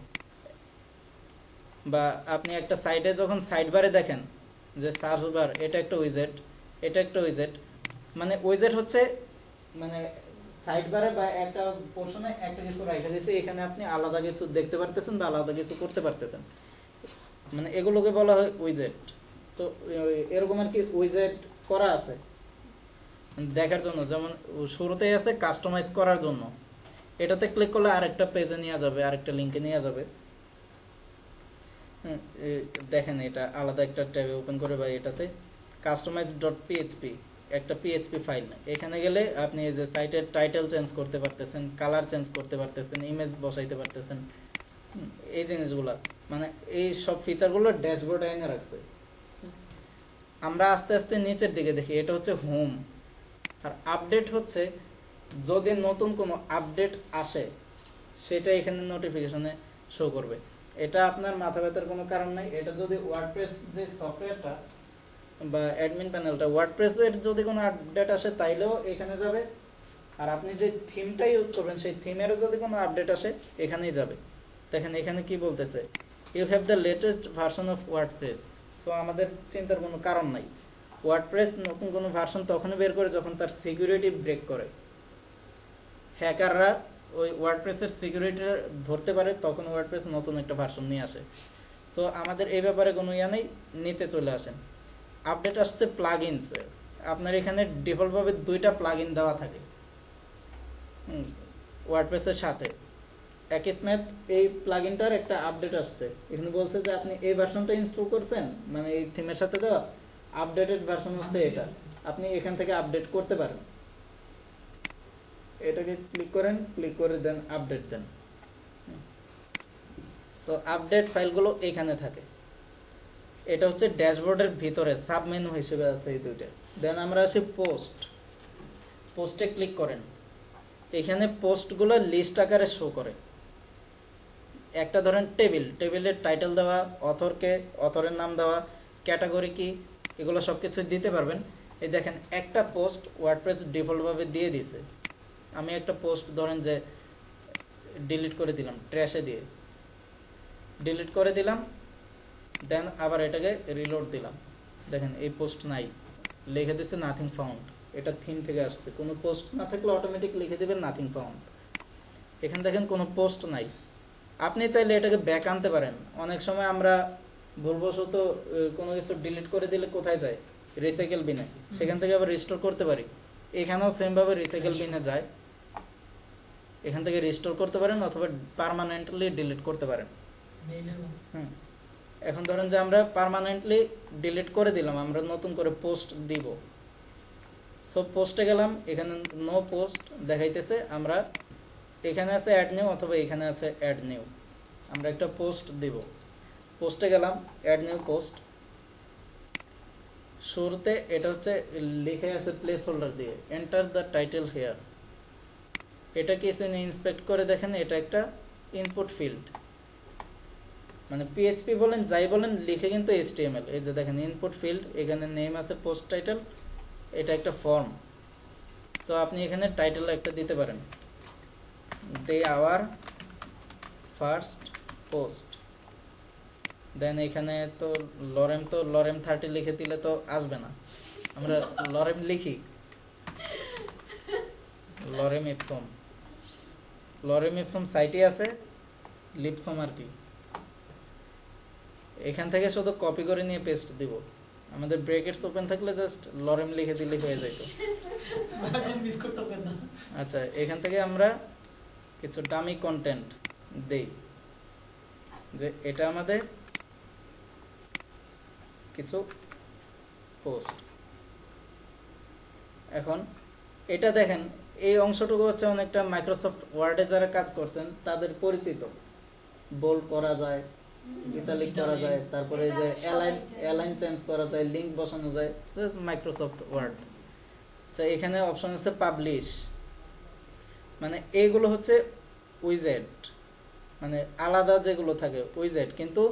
বা আপনি একটা সাইটে যখন সাইড বারে দেখেন যে সার্চ বার, এটা একটা উইজেট, এটা একটা উইজেট। মানে উইজেট হচ্ছে মানে সাইড বারে বা একটা পোর্শনে একটা কিছু রাখা দিয়েছে, এখানে আপনি আলাদা কিছু দেখতে পারতেছেন বা আলাদা কিছু করতে পারতেছেন, মানে এগুলোকে বলা হয় উইজেট। তো এরকম আর কি উইজেট করা আছে দেখার জন্য, যেমন শুরুতেই আছে কাস্টমাইজ করার জন্য, এটাতে ক্লিক করলে আরেকটা পেজে নিয়ে যাবে, আরেকটা লিঙ্কে নিয়ে যাবে। দেখেন এটা আলাদা একটা ট্যাবে ওপেন করে, বা এটাতে customize.php একটা PHP ফাইল, এখানে গেলে আপনি এই যে সাইটের টাইটেল চেঞ্জ করতে পারতেছেন, কালার চেঞ্জ করতে পারতেছেন, ইমেজ বসাইতে পারতেছেন, এই জিনিসগুলা মানে এই সব ফিচারগুলো ড্যাশবোর্ডে এনে রাখছে। আমরা আস্তে আস্তে নিচের দিকে দেখি, এটা হচ্ছে হোম। আর আপডেট হচ্ছে যদি নতুন কোনো আপডেট আসে সেটা এখানে নোটিফিকেশনে শো করবে। এটা আপনার মাথা ব্যথার কোনো কারণ নাই। এটা যদি ওয়ার্ডপ্রেস যে সফটওয়্যারটা বা অ্যাডমিন প্যানেলটা, ওয়ার্ডপ্রেসের যদি কোনো আপডেট আসে তাইলেও এখানে যাবে, আর আপনি যে থিমটা ইউজ করবেন সেই থিমেরও যদি কোনো আপডেট আসে এখানেই যাবে। দেখেন এখানে কি বলতেছে, you have the latest version of WordPress. So আমাদের চিন্তার কোনো কারণ নাই। ওয়ার্ডপ্রেস নতুন কোনো ভার্সন তখনই বের করে যখন তার সিকিউরিটি ব্রেক করে, হ্যাকাররা ওই ওয়ার্ডপ্রেসের সিকিউরিটি ধরতে পারে, তখন ওয়ার্ডপ্রেস নতুন একটা ভার্সন নিয়ে আসে। সো আমাদের এই ব্যাপারে কোনো ইয়া নেই, নিচে চলে আসেন। আপডেট আসছে প্লাগইনস, আপনার এখানে ডিফল্টভাবে 2টা প্লাগইন দেওয়া থাকে ওয়ার্ডপ্রেসের সাথে। অ্যাকিসম্যাথ এই প্লাগইনটার একটা আপডেট আসছে, এখানে বলছে যে আপনি এই ভার্সনটা ইনস্টল করছেন, মানে এই থিমের সাথে দেওয়া আপডেটেড ভার্সন হচ্ছে এটা, আপনি এখান থেকে আপডেট করতে পারেন। এটাকে ক্লিক করেন, ক্লিক করে দেন আপডেট দেন। সো আপডেট ফাইলগুলো এখানে থাকে। এটা হচ্ছে ড্যাশবোর্ডের ভিতরে সাব মেনু হিসেবে আছে এই দুইটা। দেন আমরা আসি পোস্ট। পোস্টে ক্লিক করেন, এখানে পোস্টগুলো লিস্ট আকারে শো করে। একটা ধরেন টেবিলের টাইটেল দেওয়া, অথরের নাম দেওয়া, ক্যাটাগরি কি, এগুলো সবকিছু দিতে পারবেন। এই দেখেন একটা পোস্ট ওয়ার্ডপ্রেস ডিফল্টভাবে দিয়ে দিছে। আমি একটা পোস্ট ধরেন যে ডিলিট করে দিলাম, ট্র্যাশে দিয়ে ডিলিট করে দিলাম, দেন আবার এটাকে রিলোড দিলাম। দেখেন এই পোস্ট নাই, লিখে দিচ্ছে নাথিং ফাউন্ড। এটা থিম থেকে আসছে, কোনো পোস্ট না থাকলে অটোমেটিক লিখে দেবেন নাথিং ফাউন্ড। এখানে দেখেন কোনো পোস্ট নাই। আপনি চাইলে এটাকে ব্যাক আনতে পারেন। অনেক সময় আমরা ভুলবশত কোনো কিছু ডিলিট করে দিলে কোথায় যায়, রিসাইকেল বিনে, সেখান থেকে আবার রিস্টোর করতে পারি। এখানেও সেম ভাবে রিসাইকেল বিনে যায়, এখান থেকে রিস্টোর করতে পারেন অথবা পার্মানেন্টলি ডিলিট করতে পারেন। এখন ধরেন যে আমরা পার্মানেন্টলি ডিলিট করে দিলাম, আমরা নতুন করে পোস্ট দিব। সো পোস্টে গেলাম, এখানে নো পোস্ট দেখাইতেছে, আমরা এখানে আছে অ্যাড নিউ অথবা এখানে আছে অ্যাড নিউ, আমরা একটা পোস্ট দিব। পোস্টে গেলাম, অ্যাড নিউ পোস্ট। শুরুতে এটা হচ্ছে লিখে আছে প্লেস হোল্ডার দিয়ে, এন্টার দ্য টাইটেল হেয়ার। এটা কিছু ইন্সপেক্ট করে দেখেন এটা একটা ইনপুট ফিল্ড। মানে পিএইচপি বলেন যাই বলেন লিখে কিন্তু এইচটিএমএল। এই যে দেখেন ইনপুট ফিল্ড, এখানে নেম আছে, পোস্ট টাইটেল, এটা একটা ফর্ম। তো আপনি এখানে টাইটেল একটা দিতে পারেন, দে আওয়ার ফার্স্ট পোস্ট। দেন এখানে তো লরেম 30 লিখে দিলে তো আসবে না, আমরা লরেম লিখি, লরেম ইপসম সাইটে আছে, লিপসম আর কি। এখান থেকে শুধু কপি করে নিয়ে পেস্ট দিব। আমাদের ব্রেকেটস ওপেন থাকলে জাস্ট লরেম লিখে দিলে হয়ে যেত। মিস করতেছেন না। আচ্ছা, এখান থেকে আমরা কিছু ডামি কন্টেন্ট দেই, যে এটা আমাদের কিছু পোস্ট। এখন এটা দেখেন, এই অংশটুকু হচ্ছে অনেকটা মাইক্রোসফট ওয়ার্ডে যারা কাজ করছেন তাদের পরিচিত। বোল্ড করা যায়, ইটালিক করা যায়, তারপরে যে অ্যালাইন চেঞ্জ করা যায়, লিংক বসানো যায়, মাইক্রোসফট ওয়ার্ড। আচ্ছা, এখানে অপশন আছে পাবলিশ, মানে এইগুলো হচ্ছে উইজেট, মানে আলাদা যেগুলো থাকে উইজেট, কিন্তু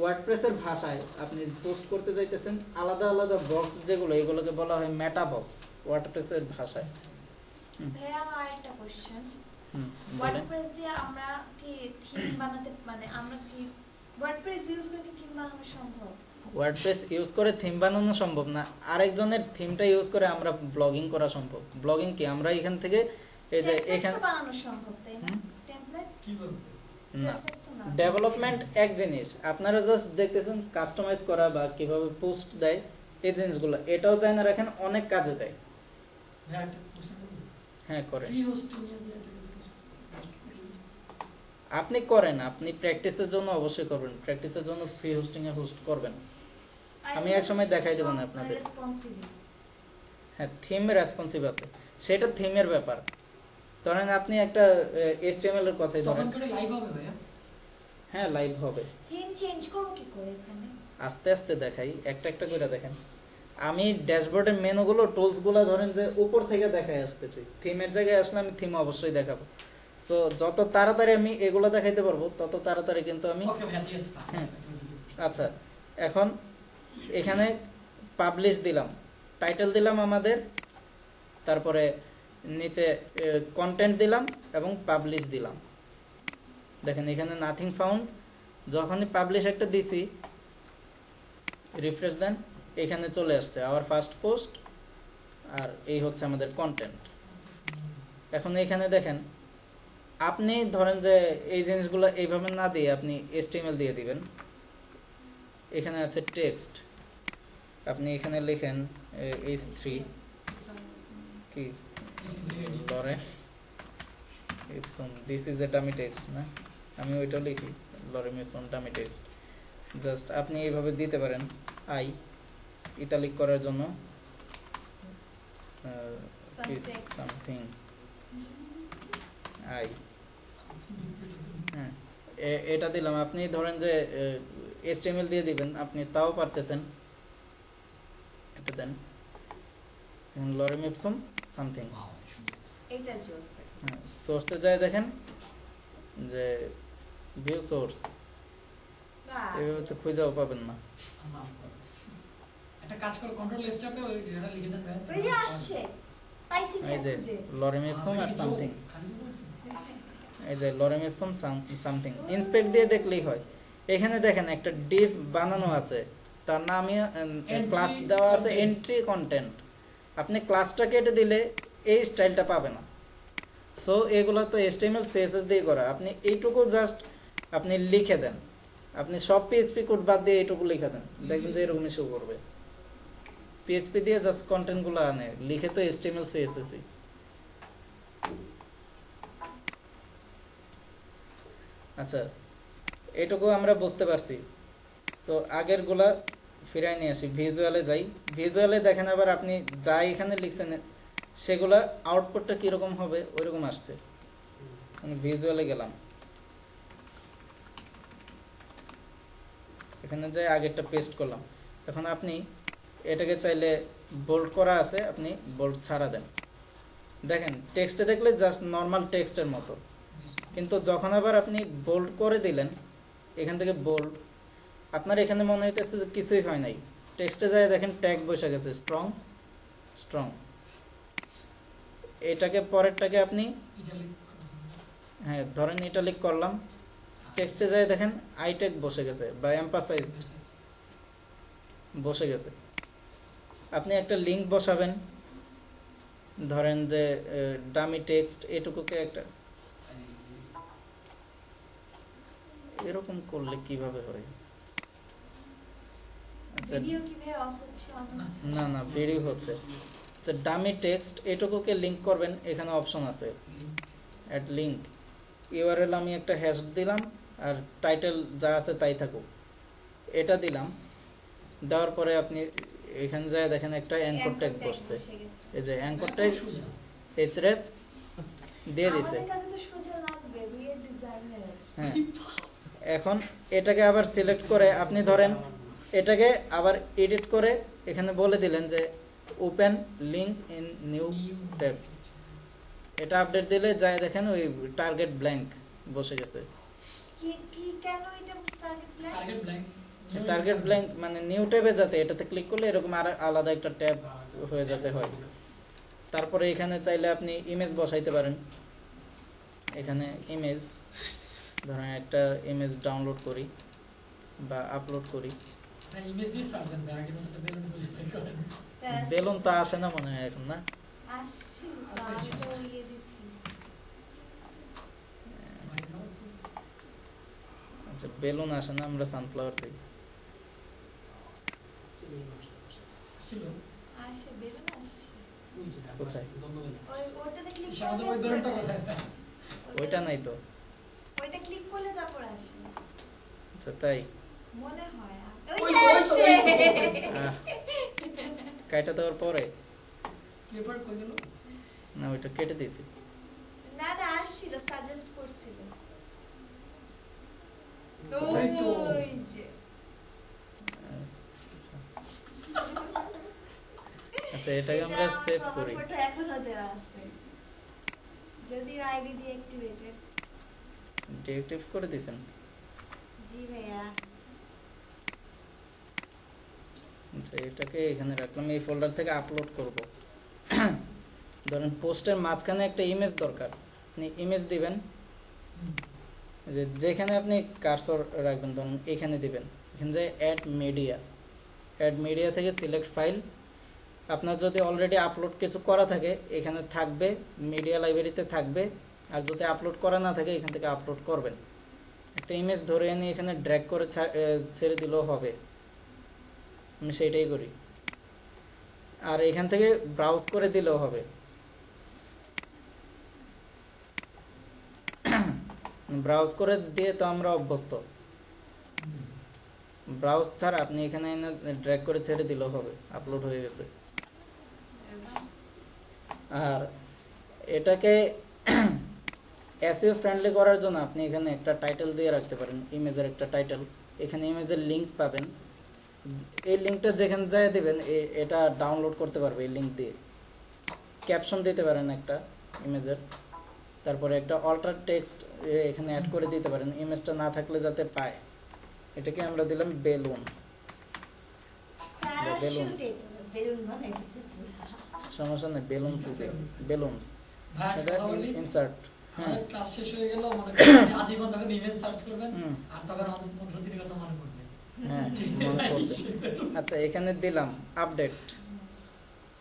ওয়ার্ডপ্রেসের ভাষায় আপনি পোস্ট করতে যাইতেছেন আলাদা আলাদা বক্স, যেগুলো এগুলোকে বলা হয় মেটা বক্স ওয়ার্ডপ্রেসের ভাষায়। ভাইয়া আমার একটা কোশ্চেন, বলেন। ওয়ার্ডপ্রেস দিয়ে আমরা কি থিম বানাতে, মানে আমরা কি ওয়ার্ডপ্রেস ইউজ করে কি থিম বানানো সম্ভব? ওয়ার্ডপ্রেস ইউজ করে থিম বানানো সম্ভব না, আরেকজনের থিমটা ইউজ করে আমরা ব্লগিং করা সম্ভব। ব্লগিং কি আমরা এখান থেকে এই যে এখানে বানানো সম্ভব, তাই না? টেমপ্লেটস কি বলবো? না, ডেভেলপমেন্ট এক জিনিস, আপনারা জাস্ট দেখতেছেন কাস্টমাইজ করা বা কিভাবে পোস্ট দেয় এই জিনিসগুলো, এটাও চাই না রাখেন, অনেক কাজে দেয়। ভাই একটা কোশ্চেন করব। হ্যাঁ করে, ফ্রি হোস্টিং এর যে একটা আপনি করেন, আপনি প্র্যাকটিসের জন্য অবশ্যই করবেন, প্র্যাকটিসের জন্য ফ্রি হোস্টিং এ হোস্ট করবেন। আমি এক সময় দেখাই দেব না আপনাদের। হ্যাঁ, থিম রেসপন্সিভ আছে, সেটা থিমের ব্যাপার। ধরেন আপনি একটা এইচটিএমএল এর কথাই ধরেন, তখন করে লাইভ হবে ভাইয়া? হ্যাঁ লাইভ হবে। থিম চেঞ্জ করব কি করে এখানে? আস্তে আস্তে দেখাই, একটা একটা করে দেখেন। আমি ড্যাশবোর্ডের মেনুগুলো টুলসগুলো ধরেন যে উপর থেকে দেখাই আসতেছি, থিমের জায়গায় আসলে আমি থিম অবশ্যই দেখাবো। সো যত তাড়াতাড়ি আমি এগুলো দেখাইতে পারবো তত তাড়াতাড়ি কিন্তু আমি। ওকে ভাইয়া, ঠিক আছে। হ্যাঁ, আচ্ছা, এখন এখানে পাবলিশ দিলাম, টাইটেল দিলাম আমাদের, তারপরে নিচে কন্টেন্ট দিলাম এবং পাবলিশ দিলাম। দেখেন এখানে নাথিং ফাউন্ড, যখনই পাবলিশ একটা দিছি, রিফ্রেশ দেন, এখানে চলে আসছে আওয়ার ফার্স্ট পোস্ট, আর এই হচ্ছে আমাদের কন্টেন্ট। এখন এখানে দেখেন, আপনি ধরেন যে এই জিনিসগুলো এইভাবে না দিয়ে আপনি HTML দিয়ে দিবেন। এখানে আছে টেক্সট, আপনি এখানে লিখেন H3 কি lorem ipsum, this is a dummy text, না আমি ওইটা লিখি lorem ipsum dummy text. Just আপনি এইভাবে দিতে পারেন, আই ইতালিক করার জন্য সামথিং আই, হ্যাঁ এটা দিলাম। আপনি ধরেন যে HTML দিয়ে দিবেন, আপনি তাও পারতেছেন, এটা দেন লরেম ইপসন সামথিং। এটা জোস। হ্যাঁ, সোর্সে যায় দেখেন যে ভিউ সোর্স, এইভাবে তো খুঁজেও পাবেন না। মাফ করো। একটা কাজ করো, কন্ট্রোল এস চাপে ওই যেটা লিখে দেন ভাইয়া। ওই যে আসছে, পাইছি এই যে খুঁজে। লরেম ইপসন আর সামথিং, খালি বলছি। এই যে লরেম ইপসন সামথিং, ইন্সপেক্ট দিয়ে দেখলেই হয়। এখানে দেখেন একটা ডিভ বানানো আছে, তার নামে ক্লাস দেওয়া আছে এন্ট্রি কন্টেন্ট। আপনি ক্লাসটা কেটে দিলে এই স্টাইলটা পাবে না। সো এগুলো তো HTML CSS দিয়ে করা, আপনি এইটুকু জাস্ট আপনি লিখে দেন, আপনি সব PHP কোড বাদ দিয়ে এইটুকু লিখে দেন, দেখবেন যে এরকমই শো করবে। PHP দিয়ে জাস্ট কন্টেন্টগুলো আনে, লিখে তো HTML CSS। আচ্ছা, এটুকু আমরা বুঝতে পারছি। তো আগের গুলা ফিরাই নিয়ে আসি, ভিজুয়ালে যাই। ভিজুয়ালে দেখেন আবার আপনি যা এখানে লিখছেন সেগুলা আউটপুটটা কিরকম হবে ওইরকম আসছে। ভিজুয়ালে গেলাম, এখানে যাই আগেরটা পেস্ট করলাম। এখন আপনি এটাকে চাইলে বোল্ড করা আছে, আপনি বোল্ড ছাড়া দেন। দেখেন টেক্সটে দেখলে জাস্ট নর্মাল টেক্সটের মতো, কিন্তু যখন আবার আপনি বোল্ড করে দিলেন এখান থেকে বোল্ড। আপনার এখানে মনে হইতেছে যে কিছুই হয় নাই, টেক্সটে যায় দেখেন ট্যাগ বসে গেছে স্ট্রং স্ট্রং। এটাকে পরেরটাকে আপনি ইটালিক হ্যাঁ ধরেন ইটালিক করলাম, টেক্সটে যায় দেখেন আই ট্যাগ বসে গেছে বা এমফাসাইজ বসে গেছে। আপনি একটা লিংক বসাবেন, ধরেন যে ডামি টেক্সট এটুকুকে একটা এরকম করলে কিভাবে হয়? আচ্ছা ভিডিও কিভাবে অফ হচ্ছে অন হচ্ছে? না না ভিডিও হচ্ছে। আচ্ছা ডামি টেক্সট এটুকুকে লিংক করবেন, এখানে অপশন আছে অ্যাড লিংক। ইউআরএল আমি একটা হ্যাশ দিলাম আর টাইটেল যা আছে তাই থাকুক, এটা দিলাম। দেওয়ার পরে আপনি এখানে যায় দেখেন একটা অ্যাঙ্কর ট্যাগ বসছে, এই যে অ্যাঙ্কর ট্যাগ এইচরেফ দিয়ে দিছে। আমাদের কাছে তো সোজা লাগবে, we are designers। হ্যাঁ এখন এটাকে আবার সিলেক্ট করে আপনি ধরেন এটাকে আবার এডিট করে এখানে বলে দিলেন যে open link in new tab. এটা আপডেট দিলে যায় দেখেন ওই টার্গেট ব্ল্যাঙ্ক বসে গেছে। কি কি কেন এটা target blank? Target blank target blank মানে নিউ ট্যাবে যাতে এটাতে ক্লিক করলে এরকম আর আলাদা একটা ট্যাব হয়ে যেতে হয়। তারপরে এখানে চাইলে আপনি ইমেজ বসাইতে পারেন। এখানে ইমেজ ধরেন একটা ইমেজ ডাউনলোড করি বা আপলোড করি। ইমেজ দিয়ে সার্চ দেন, আগে মতো বেলুন খুঁজে বের করেন। বেলুন তো আসে না মনে হয় এখন, না? আসছে আমি তো ইয়ে দিছি। আচ্ছা বেলুন আসে না, আমরা সানফ্লাওয়ার দিই। ছিল আসে বেলুন আসছে। কোথায়? ওই ওটাতে ক্লিক আমাদের ওই বেলুনটা কোথায়? ওইটা নাই তো। ওইটা ক্লিক করলে তারপর আসে আচ্ছা তাই মনে হয়। ওই ওই তো, আসে কাইটা দেওয়ার পরে পেপার কই গেল? না ওইটা কেটে দিয়েছি। না না আসছিল, সাজেস্ট করছিল। ওই তো। ওই যে আচ্ছা। আচ্ছা এটাকে আমরা সেভ করি। ফটো এখনো দেওয়া আছে, যদি আইডি ডিঅ্যাক্টিভেটেড। ডিএক্টিভ করে দিয়েছেন? জি ভাইয়া। আচ্ছা এটাকে এখানে রাখলাম, এই ফোল্ডার থেকে আপলোড করব। ধরেন পোস্টের মাঝখানে একটা ইমেজ দরকার, আপনি ইমেজ দিবেন, যে যেখানে আপনি কার্সর রাখবেন ধরুন এখানে দিবেন, এখানে যে অ্যাড মিডিয়া থেকে সিলেক্ট ফাইল। আপনার যদি অলরেডি আপলোড কিছু করা থাকে এখানে থাকবে, মিডিয়া লাইব্রেরিতে থাকবে, আর যদি আপলোড করা না থাকে এখান থেকে আপলোড করবেন। একটা ইমেজ ধরে এনে এখানে ড্র্যাগ করে ছেড়ে দিলেও হবে, আমি সেইটাই করি। আর এখান থেকে ব্রাউজ করে দিলেও হবে। ব্রাউজ করে দিয়ে তো আমরা অভ্যস্ত, ব্রাউজ ছাড়া আপনি এখানে এনে ড্র্যাগ করে ছেড়ে দিলেও হবে, আপলোড হয়ে গেছে। আর এটাকে এসইও ফ্রেন্ডলি করার জন্য আপনি এখানে একটা টাইটেল দিয়ে রাখতে পারেন, ইমেজের একটা টাইটেল। এখানে ইমেজের লিংক পাবেন, এই লিংকটা যেখানে যায় দিবেন এটা ডাউনলোড করতে পারবে এই লিংক দিয়ে। ক্যাপশন দিতে পারেন একটা ইমেজের, তারপরে একটা অল্টার টেক্সট এখানে অ্যাড করে দিতে পারেন, ইমেজটা না থাকলে যাতে পায়। এটাকে আমরা দিলাম বেলুন। বেলুন বানাইতেছে পুরো। সমস্যা নেই, বেলুনস বেলুনস ভাই এটা কথা বলি, ইনসার্ট। হ্যাঁ আমাদের ক্লাস শেষ হয়ে গেল, মনে করেন আজীবন তখন ইমেজ সার্চ করবেন আর তখন আমাদের 15 দিনের কথা মনে পড়বে। হ্যাঁ মনে পড়বে। আচ্ছা এখানে দিলাম আপডেট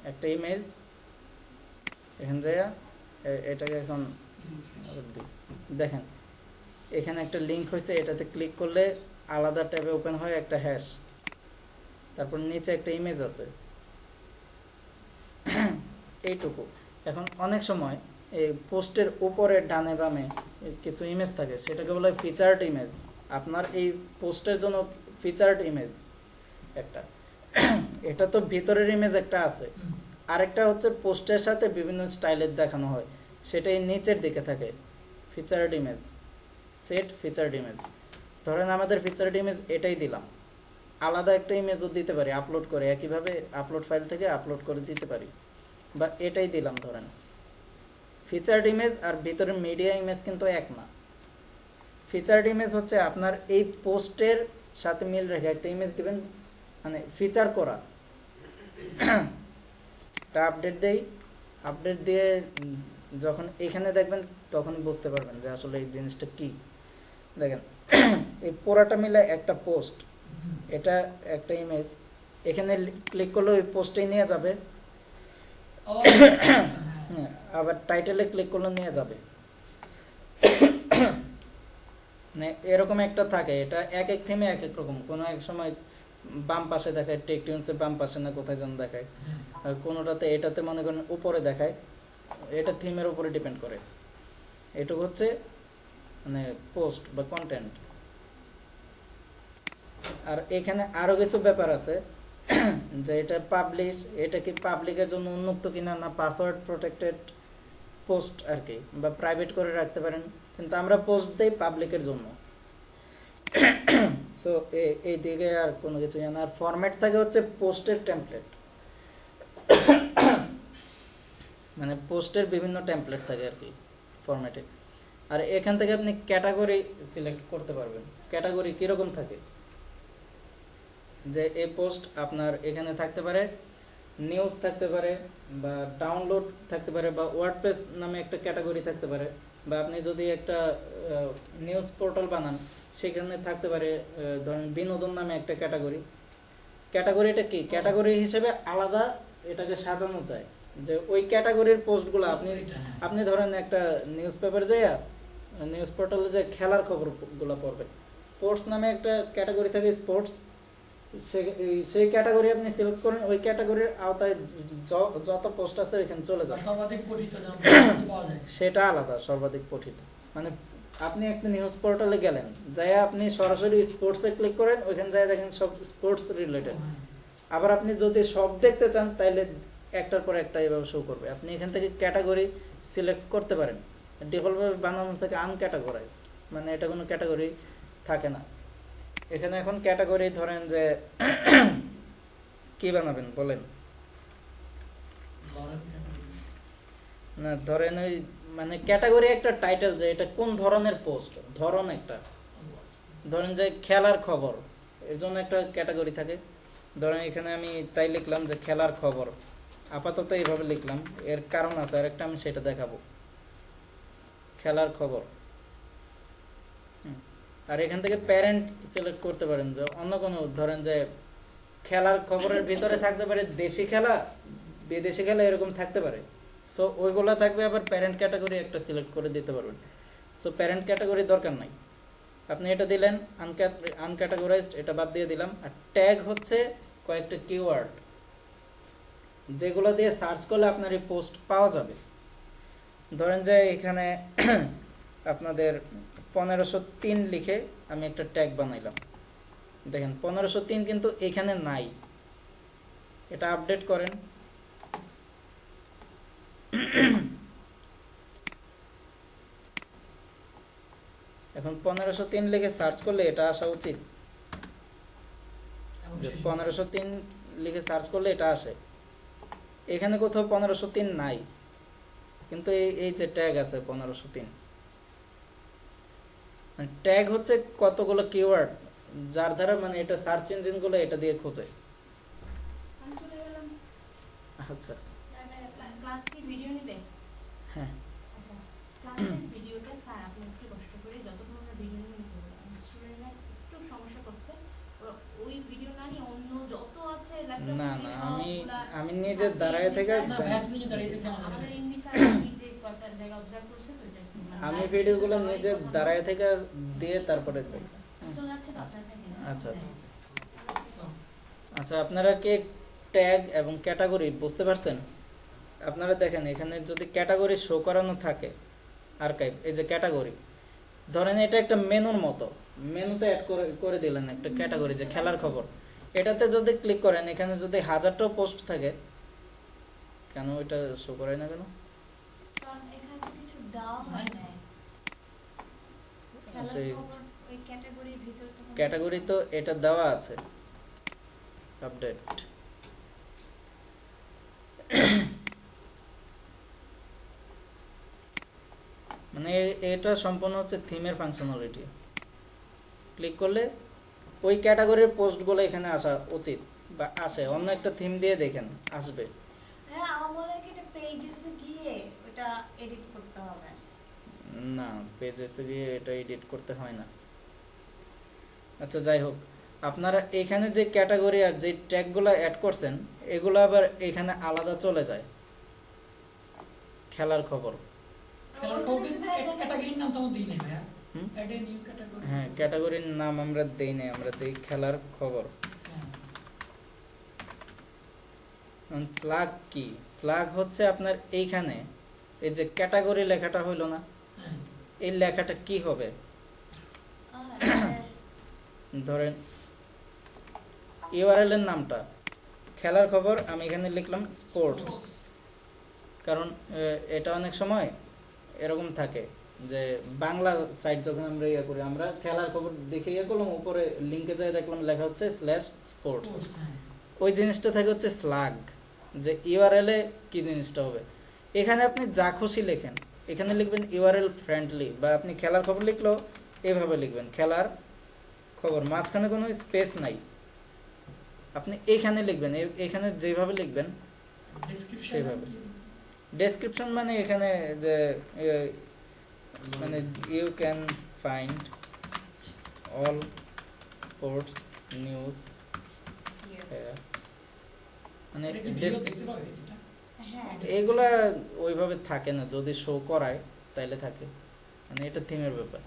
একটা ইমেজ, এখানে যাইয়া এটাকে এখন দেখেন এখানে একটা লিংক হয়েছে, এটাতে ক্লিক করলে আলাদা ট্যাবে ওপেন হয় একটা হ্যাশ, তারপর নিচে একটা ইমেজ আছে, এইটুকু। এখন অনেক সময় এই পোস্টের উপরে ডানে বামে কিছু ইমেজ থাকে, সেটাকে বলা হয় ফিচার্ড ইমেজ। আপনার এই পোস্টের জন্য ফিচার্ড ইমেজ একটা, এটা তো ভিতরের ইমেজ একটা আছে, আরেকটা হচ্ছে পোস্টের সাথে বিভিন্ন স্টাইলের দেখানো হয়, সেটাই নিচের দিকে থাকে featured image, set featured image. ধরেন আমাদের ফিচার্ড ইমেজ এটাই দিলাম, আলাদা একটা ইমেজও দিতে পারি আপলোড করে, একইভাবে আপলোড ফাইল থেকে আপলোড করে দিতে পারি, বা এটাই দিলাম। ধরেন ফিচার্ড ইমেজ আর ভিতরের মিডিয়া ইমেজ কিন্তু এক না, ফিচার্ড ইমেজ হচ্ছে আপনার এই পোস্টের সাথে মিল রেখে একটা ইমেজ দিবেন, মানে ফিচার করা। এটা আপডেট দেই, আপডেট দিয়ে যখন এখানে দেখবেন তখন বুঝতে পারবেন যে আসলে এই জিনিসটা কি। দেখেন এই পুরাটা মিলে একটা পোস্ট, এটা একটা ইমেজ, এখানে ক্লিক করলে ওই পোস্টেই নিয়ে যাবে, ও আবার টাইটেলে ক্লিক করলে নিয়ে যাবে। মানে এরকম একটা থাকে, এটা এক এক থিমে এক এক রকম। কোনো এক সময় বাম পাশে দেখায়, টেকটিউন্সে বাম পাশে না কোথায় যেন দেখায়, আর কোনোটাতে এটাতে মনে করেন উপরে দেখায়। এটা থিমের উপরে ডিপেন্ড করে। এটুকু হচ্ছে মানে পোস্ট বা কন্টেন্ট। আর এখানে আরো কিছু ব্যাপার আছে, যে এটা পাবলিশ, এটা কি পাবলিকের জন্য উন্মুক্ত কিনা, না পাসওয়ার্ড প্রোটেক্টেড পোস্ট আর কি, বা প্রাইভেট করে রাখতে পারেন, কিন্তু আমরা পোস্ট দেই পাবলিকের জন্য। সো এই দিকে আর কোনো কিছু জানা। আর ফরম্যাট থাকে হচ্ছে পোস্টের টেমপ্লেট, মানে পোস্টের বিভিন্ন টেমপ্লেট থাকে আর কি ফরম্যাটে। আর এখান থেকে আপনি ক্যাটাগরি সিলেক্ট করতে পারবেন। ক্যাটাগরি কিরকম থাকে, যে এই পোস্ট আপনার এখানে থাকতে পারে, নিউজ থাকতে পারে, বা ডাউনলোড থাকতে পারে, বা ওয়ার্ডপ্রেস নামে একটা ক্যাটাগরি থাকতে পারে, বা আপনি যদি একটা নিউজ পোর্টাল বানান সেখানে থাকতে পারে ধরেন বিনোদন নামে একটা ক্যাটাগরি। ক্যাটাগরিটা কি, ক্যাটাগরি হিসেবে আলাদা এটাকে সাজানো যায়, যে ওই ক্যাটাগরির পোস্টগুলো আপনি ধরেন একটা নিউজ পেপার যাইয়া নিউজ পোর্টালে যে খেলার খবরগুলো পড়বেন, স্পোর্টস নামে একটা ক্যাটাগরি থাকে, স্পোর্টস, সেই ক্যাটাগরি আপনি সিলেক্ট করেন, ওই ক্যাটাগরির আওতায় যত পোস্ট আছে ওইখানে চলে যাবে, সর্বাধিক পঠিত পাওয়া যায় সেটা আলাদা সর্বাধিক পঠিত। মানে আপনি একটা নিউজ পোর্টালে গেলেন, যাই আপনি সরাসরি স্পোর্টসে ক্লিক করেন, ওইখানে যাই দেখেন সব স্পোর্টস রিলেটেড। আবার আপনি যদি সব দেখতে চান তাইলে একটার পর একটা এভাবে শো করবে। আপনি এখান থেকে ক্যাটাগরি সিলেক্ট করতে পারেন। ডিফল্টভাবে বানানো থাকে আনক্যাটাগরাইজ, মানে এটা কোনো ক্যাটাগরি থাকে না এখানে। এখন ক্যাটাগরি ধরেন যে কি বানাবেন বলেন, না ধরেন ওই মানে ক্যাটাগরি একটা টাইটেল, যে এটা কোন ধরনের পোস্ট, ধরন একটা, ধরেন যে খেলার খবর, এর জন্য একটা ক্যাটাগরি থাকে। ধরেন এখানে আমি তাই লিখলাম যে খেলার খবর, আপাতত এইভাবে লিখলাম, এর কারণ আছে আর একটা, আমি সেটা দেখাবো। খেলার খবর। আর এখান থেকে প্যারেন্ট সিলেক্ট করতে পারেন, যে অন্য কোনো ধরেন যে খেলার খবরের ভিতরে থাকতে পারে দেশি খেলা, বিদেশি খেলা, এরকম থাকতে পারে। সো ওইগুলা থাকবে, আবার প্যারেন্ট ক্যাটাগরি একটা সিলেক্ট করে দিতে পারবেন। সো প্যারেন্ট ক্যাটাগরি দরকার নাই, আপনি এটা দিলেন আনক্যাটাগরাইজড, এটা বাদ দিয়ে দিলাম। আর ট্যাগ হচ্ছে কয়েকটা কিওয়ার্ড, যেগুলো দিয়ে সার্চ করলে আপনার এই পোস্ট পাওয়া যাবে। ধরেন যে এখানে আপনাদের 1503 লিখে আমি একটা ট্যাগ বানাইলাম। দেখেন 1503 কিন্তু এখানে নাই, এটা আপডেট করেন। এখন 1503 লিখে সার্চ করলে এটা আসা উচিত, 1503 লিখে সার্চ করলে এটা আসে। এখানে কোথাও 1503 নাই, কিন্তু এই যে ট্যাগ আছে 1503, ট্যাগ হচ্ছে কতগুলো কিওয়ার্ড, যার দ্বারা মানে এটা সার্চ ইঞ্জিন গুলো এটা দিয়ে খোঁজে। আচ্ছা ক্লাস কি ভিডিও নিবে? হ্যাঁ আচ্ছা, ক্লাসের ভিডিওটা স্যার আপনি একটু কষ্ট করে যতক্ষণ আমরা ভিডিও নিয়ে স্টুডেন্টরা একটু সমস্যা করছে, ওই ভিডিও না নিয়ে অন্য যত আছে না না, আমি নিজে দাঁড়ায় থেকে আমাদের এমডি স্যার নিজে কয়টা জায়গা অবজার্ভ করছে, তো এটা আমি ভিডিওগুলো নিজে দাঁড়ায় থেকে দিয়ে তারপরে দেখছি। তো যাচ্ছে তো আপনার থেকে। আচ্ছা আচ্ছা আচ্ছা, আপনারা কি ট্যাগ এবং ক্যাটাগরি বুঝতে পারছেন? আপনারা দেখেন এখানে যদি ক্যাটাগরি শো করানো থাকে, আর্কাইভ, এই যে ক্যাটাগরি, ধরেন এটা একটা মেনুর মতো, মেনুতে অ্যাড করে দিলেন একটা ক্যাটাগরি, যে খেলার খবর, এটাতে যদি ক্লিক করেন, এখানে যদি 1000টাও পোস্ট থাকে, কেন এটা শো করে না কেন? কারণ এখানে তো কিছু দেওয়া হয় না। আচ্ছা, ওই ক্যাটাগরির ভিতর তো ক্যাটাগরি তো এটা দেওয়া আছে, আপডেট। মানে এটা সম্পূর্ণ হচ্ছে থিমের ফাংশনালিটি। ক্লিক করলে ওই ক্যাটাগরির পোস্টগুলো এখানে আসা উচিত বা আসে। অন্য একটা থিম দিয়ে দেখেন আসবে। হ্যাঁ আমার মনে হয় কি এটা পেজেসে গিয়ে ওটা এডিট করতে হবে। না, পেজেসে গিয়ে এটা এডিট করতে হয় না। আচ্ছা যাই হোক, আপনারা এখানে যে ক্যাটাগরি আর যে ট্যাগগুলো অ্যাড করছেন এগুলো আবার এখানে আলাদা চলে যায়। খেলার খবর, খেলার খবর ক্যাটাগরির নাম তো আমরা দিই নাই ভাইয়া। হুম? Add a new category. হ্যাঁ ক্যাটাগরির নাম আমরা দেই নাই, আমরা দেই খেলার খবর। স্লাগ কি? স্লাগ হচ্ছে আপনার এইখানে এই যে ক্যাটাগরি লেখাটা হইলো না, হ্যাঁ। এই লেখাটা কি হবে? ধরেন ইউআরএল এর নামটা খেলার খবর, আমি এখানে লিখলাম স্পোর্টস, কারণ এটা অনেক সময় এরকম থাকে যে বাংলা সাইট যখন আমরা ইয়ে করি, আমরা খেলার খবর দেখে ইয়ে করলাম, উপরে লিঙ্কে যাই দেখলাম লেখা হচ্ছে /sports, ওই জিনিসটা থাকে হচ্ছে স্লাগ, যে ইউআরএল এ কি জিনিসটা হবে। এখানে আপনি যা খুশি লেখেন, এখানে লিখবেন ইউআরএল ফ্রেন্ডলি, বা আপনি খেলার খবর লিখলেও এভাবে লিখবেন খেলার খবর, মাঝখানে কোনো স্পেস নাই, আপনি এখানে লিখবেন, এখানে যেভাবে লিখবেন সেভাবে। ডেসক্রিপশন মানে এখানে যে মানে you can find all sports news, মানে এগুলা ওইভাবে থাকে না, যদি শো করায় তাইলে থাকে, মানে এটা থিমের ব্যাপার।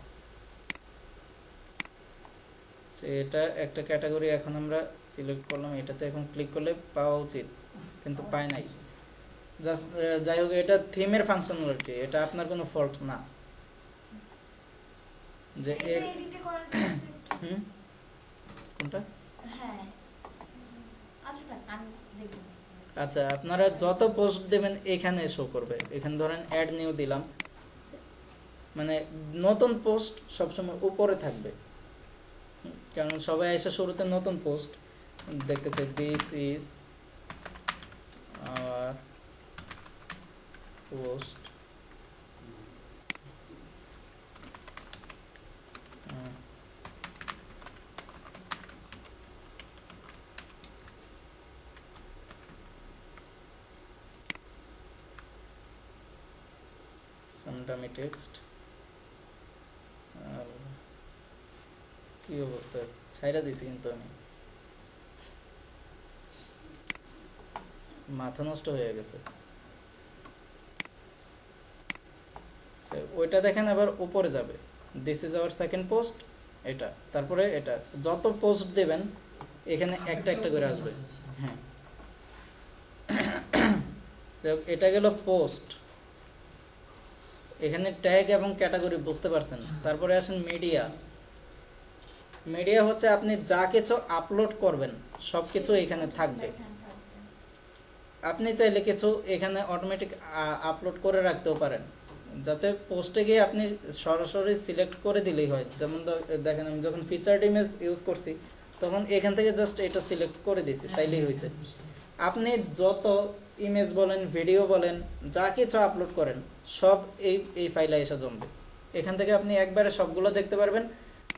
এটা একটা ক্যাটাগরি এখন আমরা সিলেক্ট করলাম, এটাতে এখন ক্লিক করলে পাওয়া উচিত কিন্তু পায় নাই। জাস্ট যাই হোক, এটা থিমের ফাংশনালিটি, এটা আপনার কোনো ফল্ট না। যে কোনটা? আচ্ছা, আপনারা যত পোস্ট দেবেন এখানে শো করবে। এখানে ধরেন অ্যাড নিউ দিলাম, মানে নতুন পোস্ট সবসময় উপরে থাকবে, কারণ সবাই এসে শুরুতে নতুন পোস্ট দেখতে চাই। This is our post, some dummy text। কি অবস্থা, ছাইরা দিছি কিন্তু আমি, মাথা নষ্ট হয়ে গেছে। ওইটা দেখেন আবার উপরে যাবে, this is our second post, এটা, তারপরে এটা, যত পোস্ট দেবেন এখানে একটা একটা করে আসবে। হ্যাঁ, এটা গেল পোস্ট। এখানে ট্যাগ এবং ক্যাটাগরি বুঝতে পারছেন। তারপরে আসেন মিডিয়া। মিডিয়া হচ্ছে আপনি যা কিছু আপলোড করবেন সবকিছু এখানে থাকবে। আপনি চাইলে কিছু এখানে অটোমেটিক আপলোড করে রাখতেও পারেন, যাতে পোস্টে গিয়ে আপনি সরাসরি সিলেক্ট করে দিলেই হয়। যেমন দেখেন আমি যখন ফিচার্ড ইমেজ ইউজ করছি তখন এখান থেকে জাস্ট এটা সিলেক্ট করে দিয়েছি, তাইলেই হয়েছে। আপনি যত ইমেজ বলেন, ভিডিও বলেন, যা কিছু আপলোড করেন সব এই ফাইলে এসে জমবে। এখান থেকে আপনি একবারে সবগুলো দেখতে পারবেন,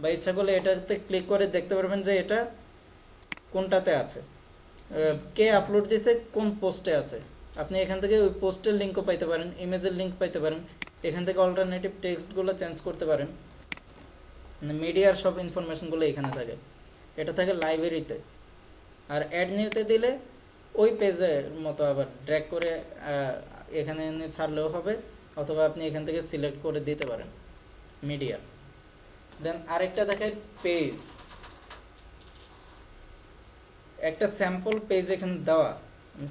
বা ইচ্ছা করলে এটাতে ক্লিক করে দেখতে পারবেন যে এটা কোনটাতে আছে, কে আপলোড দিয়েছে, কোন পোস্টে আছে। আপনি এখান থেকে ওই পোস্টের লিঙ্কও পাইতে পারেন, ইমেজের লিঙ্ক পাইতে পারেন। এখান থেকে অল্টারনেটিভ টেক্সটগুলো চেঞ্জ করতে পারেন। মানে মিডিয়ার সব ইনফরমেশনগুলো এখানে থাকে। এটা থাকে লাইব্রেরিতে। আর অ্যাড নিউতে দিলে ওই পেজের মতো আবার ড্র্যাগ করে এখানে এনে ছাড়লেও হবে, অথবা আপনি এখান থেকে সিলেক্ট করে দিতে পারেন মিডিয়া। দেন আরেকটা দেখায় পেজ। একটা স্যাম্পল পেজ এখানে দেওয়া,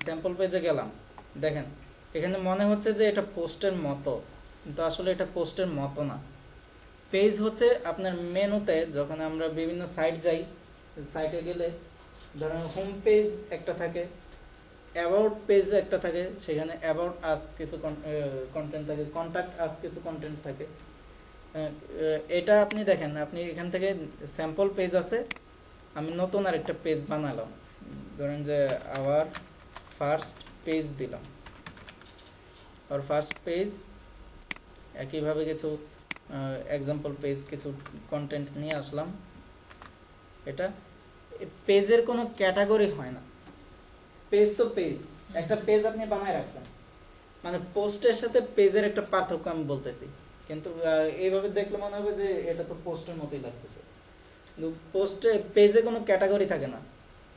স্যাম্পল পেজে গেলাম, দেখেন এখানে মনে হচ্ছে যে এটা পোস্টের মতো, কিন্তু আসলে এটা পোস্টের মতো না। পেজ হচ্ছে আপনার মেনুতে, যখন আমরা বিভিন্ন সাইট যাই, সাইটে গেলে ধরেন হোম পেজ একটা থাকে, অ্যাবাউট পেজ একটা থাকে, সেখানে অ্যাবাউট আস কিছু কন্টেন্ট থাকে, কন্ট্যাক্ট আস কিছু কন্টেন্ট থাকে। এটা আপনি দেখেন, আপনি এখান থেকে স্যাম্পল পেজ আছে, আমি নতুন আরেকটা পেজ বানালাম, ধরেন যে আওয়ার ফার্স্ট পেজ দিলাম, আর ফার্স্ট পেজ একইভাবে কিছু এক্সাম্পল পেজ কিছু কন্টেন্ট নিয়ে আসলাম, এটা পেজের কোনো ক্যাটাগরি হয় না, পেজ তো পেজ, একটা পেজ আপনি বানায় রাখছেন, মানে পোস্টের সাথে পেজের একটা পার্থক্য আমি বলতেছি, কিন্তু এইভাবে দেখলে মনে হবে যে এটা তো পোস্টের মতোই লাগতেছে, কিন্তু পোস্টে পেজে কোনো ক্যাটাগরি থাকে না,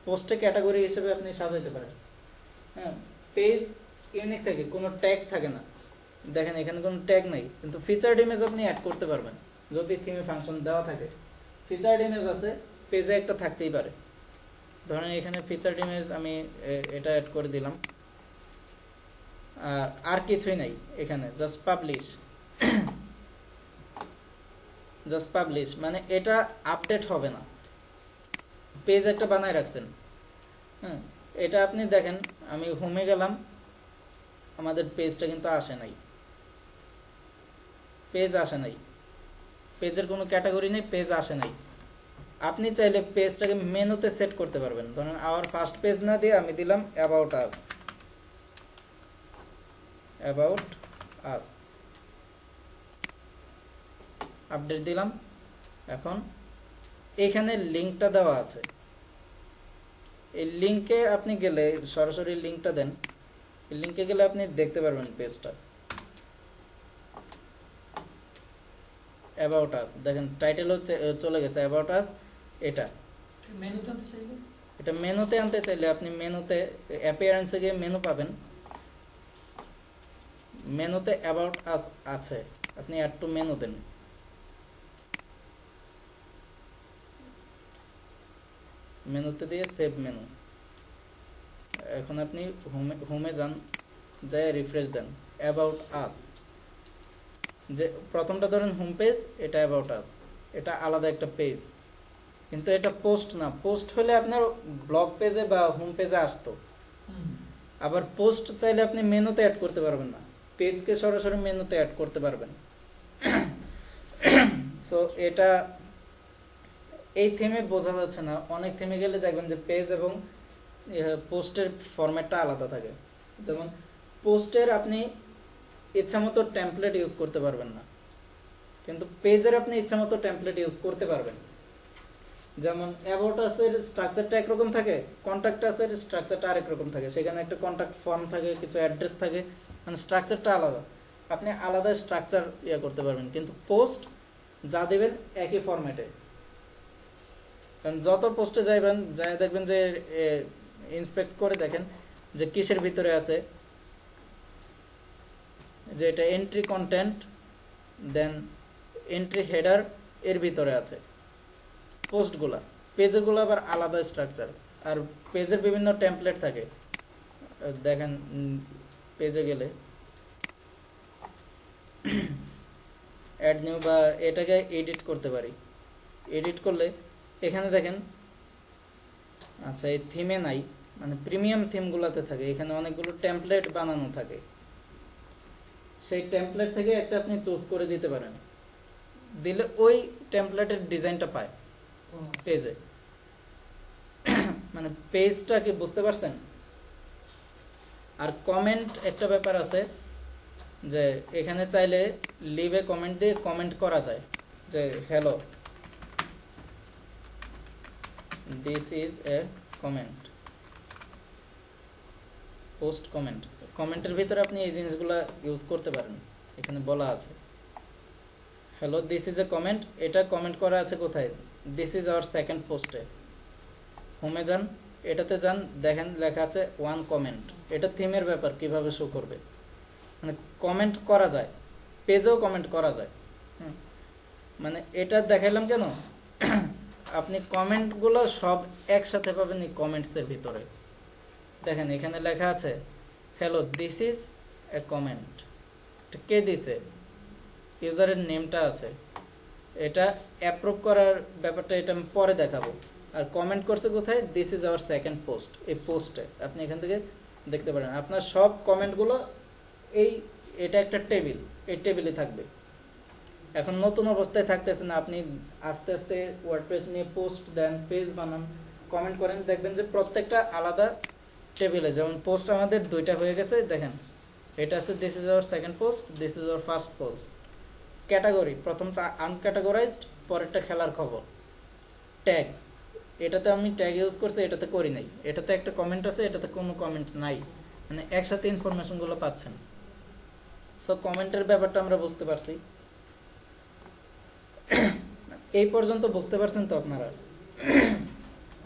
পোস্টে ক্যাটাগরি হিসেবে আপনি সাজাইতে পারেন। হ্যাঁ, পেজ ইউনিক থাকে, কোনো ট্যাগ থাকে না, দেখেন এখানে কোনো ট্যাগ নাই, কিন্তু ফিচার্ড ইমেজ আপনি অ্যাড করতে পারবেন যদি থিমে ফাংশন দেওয়া থাকে। ফিচার্ড ইমেজ আছে, পেজে একটা থাকতেই পারে, ধরেন এখানে ফিচার্ড ইমেজ আমি এটা অ্যাড করে দিলাম, আর কিছুই নাই এখানে, জাস্ট পাবলিশ, জাস্ট পাবলিশ, মানে এটা আপডেট হবে না, পেজ একটা বানায় রাখছেন। হ্যাঁ, এটা আপনি দেখেন আমি হোমে গেলাম, আমাদের পেজটা কিন্তু আসে নাই, পেজ আসে নাই, পেজের কোনো ক্যাটাগরি নেই, পেজ আসে নাই। আপনি চাইলে পেজটাকে মেনুতে সেট করতে পারবেন, ধরুন আওয়ার ফার্স্ট পেজ না দিয়ে আমি দিলাম about us, about us, update দিলাম। এখন এখানে লিঙ্কটা দেওয়া আছে, এই লিঙ্কে আপনি গেলে সরাসরি লিঙ্কটা দেন, এই লিঙ্কে গেলে আপনি দেখতে পারবেন পেজটা অ্যাবাউট আস, দেখেন টাইটেলও চলে গেছে অ্যাবাউট আস। এটা মেনুতে আনতে চাইলে, এটা মেনুতে আনতে চাইলে আপনি মেনুতে অ্যাপিয়ারেন্সে গিয়ে মেনু পাবেন, মেনুতে অ্যাবাউট আস আছে, আপনি অ্যাড টু মেনু দেন, মেনুতে দিয়ে সেভ মেনু। এখন আপনি হোমে যান, যাই রিফ্রেশ দেন, অ্যাবাউট আস, যে প্রথমটা ধরেন হোম পেজ, এটা অ্যাবাউট আস, এটা আলাদা একটা পেজ, কিন্তু এটা পোস্ট না, পোস্ট হলে আপনার ব্লগ পেজে বা হোম পেজে আসতো, আবার পোস্ট চাইলে আপনি মেনুতে অ্যাড করতে পারবেন না, পেজকে সরাসরি মেনুতে অ্যাড করতে পারবেন। সো এটা এই থিমে বোঝা যাচ্ছে না, অনেক থিমে গেলে দেখবেন যে পেজ এবং পোস্টের ফরম্যাটটা আলাদা থাকে, যেমন পোস্টের আপনি ইচ্ছামতো টেমপ্লেট ইউজ করতে পারবেন না, কিন্তু পেজের আপনি ইচ্ছামতো টেমপ্লেট ইউজ করতে পারবেন। যেমন অ্যাবাউট আসের স্ট্রাকচারটা একরকম থাকে, কন্ট্যাক্ট আসের স্ট্রাকচারটা আরেক রকম থাকে, সেখানে একটা কন্ট্যাক্ট ফর্ম থাকে, কিছু অ্যাড্রেস থাকে, মানে স্ট্রাকচারটা আলাদা, আপনি আলাদা স্ট্রাকচার করতে পারবেন, কিন্তু পোস্ট যা দেবেন একই ফরম্যাটে। কারণ যত পোস্টে যাইবেন, যাই দেখবেন যে ইন্সপেক্ট করে দেখেন যে কিসের ভিতরে আছে, যে এটা এন্ট্রি কন্টেন্ট, দেন এন্ট্রি হেডার, এর ভিতরে আছে পোস্টগুলা, পেজগুলো আবার আলাদা স্ট্রাকচার, আর পেজের বিভিন্ন টেমপ্লেট থাকে, দেখেন পেজে গেলে অ্যাড নিউ বা এটাকে এডিট করতে পারি, এডিট করলে এখানে দেখেন, আচ্ছা এই থিমে নাই, মানে প্রিমিয়াম থিমগুলোতে থাকে, এখানে অনেকগুলো টেমপ্লেট বানানো থাকে, সেই টেমপ্লেট থেকে একটা আপনি চুজ করে দিতে পারেন, দিলে ওই টেমপ্লেটের ডিজাইনটা পায় পেজে। মানে পেজটা কি বুঝতে পারছেন? আর কমেন্ট একটা ব্যাপার আছে, যে এখানে চাইলে লিভে কমেন্ট দিয়ে কমেন্ট করা যায়, যে hello this is a comment, post comment, কমেন্টের ভিতরে আপনি এই জিনিসগুলো ইউজ করতে পারেন, এখানে বলা আছে hello this is a comment, এটা কমেন্ট করা আছে কোথায়, দিস ইজ আওয়ার সেকেন্ড পোস্টে। হোমে যান, এটাতে যান, দেখেন লেখা আছে ওয়ান কমেন্ট, এটা থিমের ব্যাপার, কিভাবে শো করবে, মানে কমেন্ট করা যায়, পেজেও কমেন্ট করা যায়। মানে এটা দেখাইলাম কেন, আপনি কমেন্টগুলো সব একসাথে পাবেন এই কমেন্টসের ভিতরে। দেখেন এখানে লেখা আছে hello this is a comment, কে দিছে, ইউজারের নেমটা আছে, এটা অ্যাপ্রুভ করার ব্যাপারটা এটা আমি পরে দেখাবো। আর কমেন্ট করছে কোথায়, this is our second post, এই পোস্টে আপনি এখান থেকে দেখতে পারেন আপনার সব কমেন্টগুলো, এটা একটা টেবিল, এই টেবিলে থাকবে। এখন নতুন অবস্থায় থাকতেছে না, আপনি আস্তে আস্তে ওয়ার্ডপ্রেস নিয়ে পোস্ট দেন, পেজ বানান, কমেন্ট করেন, দেখবেন যে প্রত্যেকটা আলাদা টেবিলে, যেমন পোস্ট আমাদের দুইটা হয়ে গেছে, দেখেন এটা আছে this is our second post, this is our first post. Category, প্রথমটা আনক্যাটাগরাইজড, পরেরটা খেলার খবর, ট্যাগ, এটাতে আমি ট্যাগ ইউজ করছি, এটাতে করি নাই, এটাতে একটা কমেন্ট আছে, এটাতে কোনো কমেন্ট নাই, মানে একসাথে ইনফরমেশনগুলো পাচ্ছেন। সো কমেন্টের ব্যাপারটা আমরা বুঝতে পারছি। এই পর্যন্ত বুঝতে পারছেন তো আপনারা?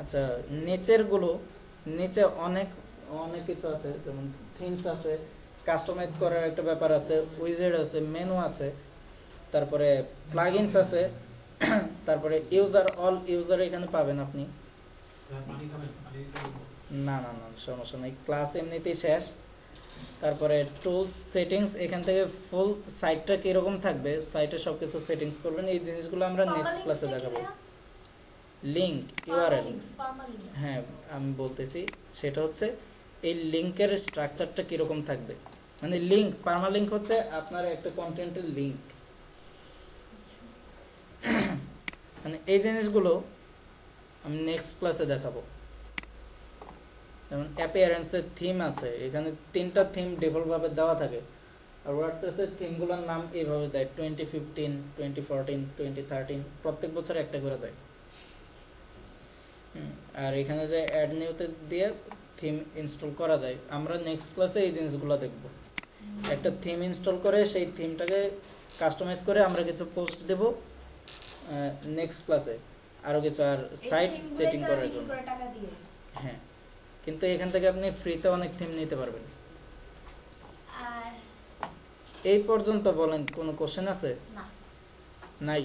আচ্ছা, নিচের গুলো, নিচে অনেক অনেক কিছু আছে, যেমন থিমস আছে, কাস্টমাইজ করার একটা ব্যাপার আছে, উইজেড আছে, মেনু আছে, তারপরে প্লাগইনস আছে, তারপরে ইউজার, অল ইউজার এখানে পাবেন আপনি। পানি খাবেন? পানি দিতে বলবো? না না না, সমস্যা নেই, ক্লাস এমনিতেই শেষ। তারপরে টুলস, সেটিংস, এখান থেকে ফুল সাইটটা কিরকম থাকবে, সাইটে সবকিছু সেটিংস করবেন। এই জিনিসগুলো আমরা নেক্সট ক্লাসে দেখাবো। লিংক, ইউআরএল, হ্যাঁ আমি বলতেছি, সেটা হচ্ছে এই লিংকের স্ট্রাকচারটা কিরকম থাকবে। মানে লিংক, পার্মালিংক হচ্ছে আপনার একটা কন্টেন্টের লিংক। মানে এই জিনিসগুলো আমি নেক্সট ক্লাসে দেখাবো। যেমন অ্যাপিয়ারেন্সের থিম আছে, এখানে 3টা থিম ডিফল্ট ভাবে দেওয়া থাকে, আর ওয়ার্ডপ্রেসের থিমগুলোর নাম এইভাবে দেয়, 2015, 2014, 2013, প্রত্যেক বছর একটা করে দেয়। আর এখানে যে অ্যাড নিউতে দিয়ে থিম ইনস্টল করা যায়। আমরা নেক্সট ক্লাসে এই জিনিসগুলো দেখব। একটা থিম ইনস্টল করে সেই থিমটাকে কাস্টমাইজ করে আমরা কিছু পোস্ট দেব নেক্সট ক্লাসে, আরো কিছু, আর সাইট সেটিং করার জন্য। হ্যাঁ, কিন্তু এখান থেকে আপনি ফ্রিতে অনেক থিম নিতে পারবেন। আর এই পর্যন্ত বলেন, কোনো কোশ্চেন আছে? না। নাই?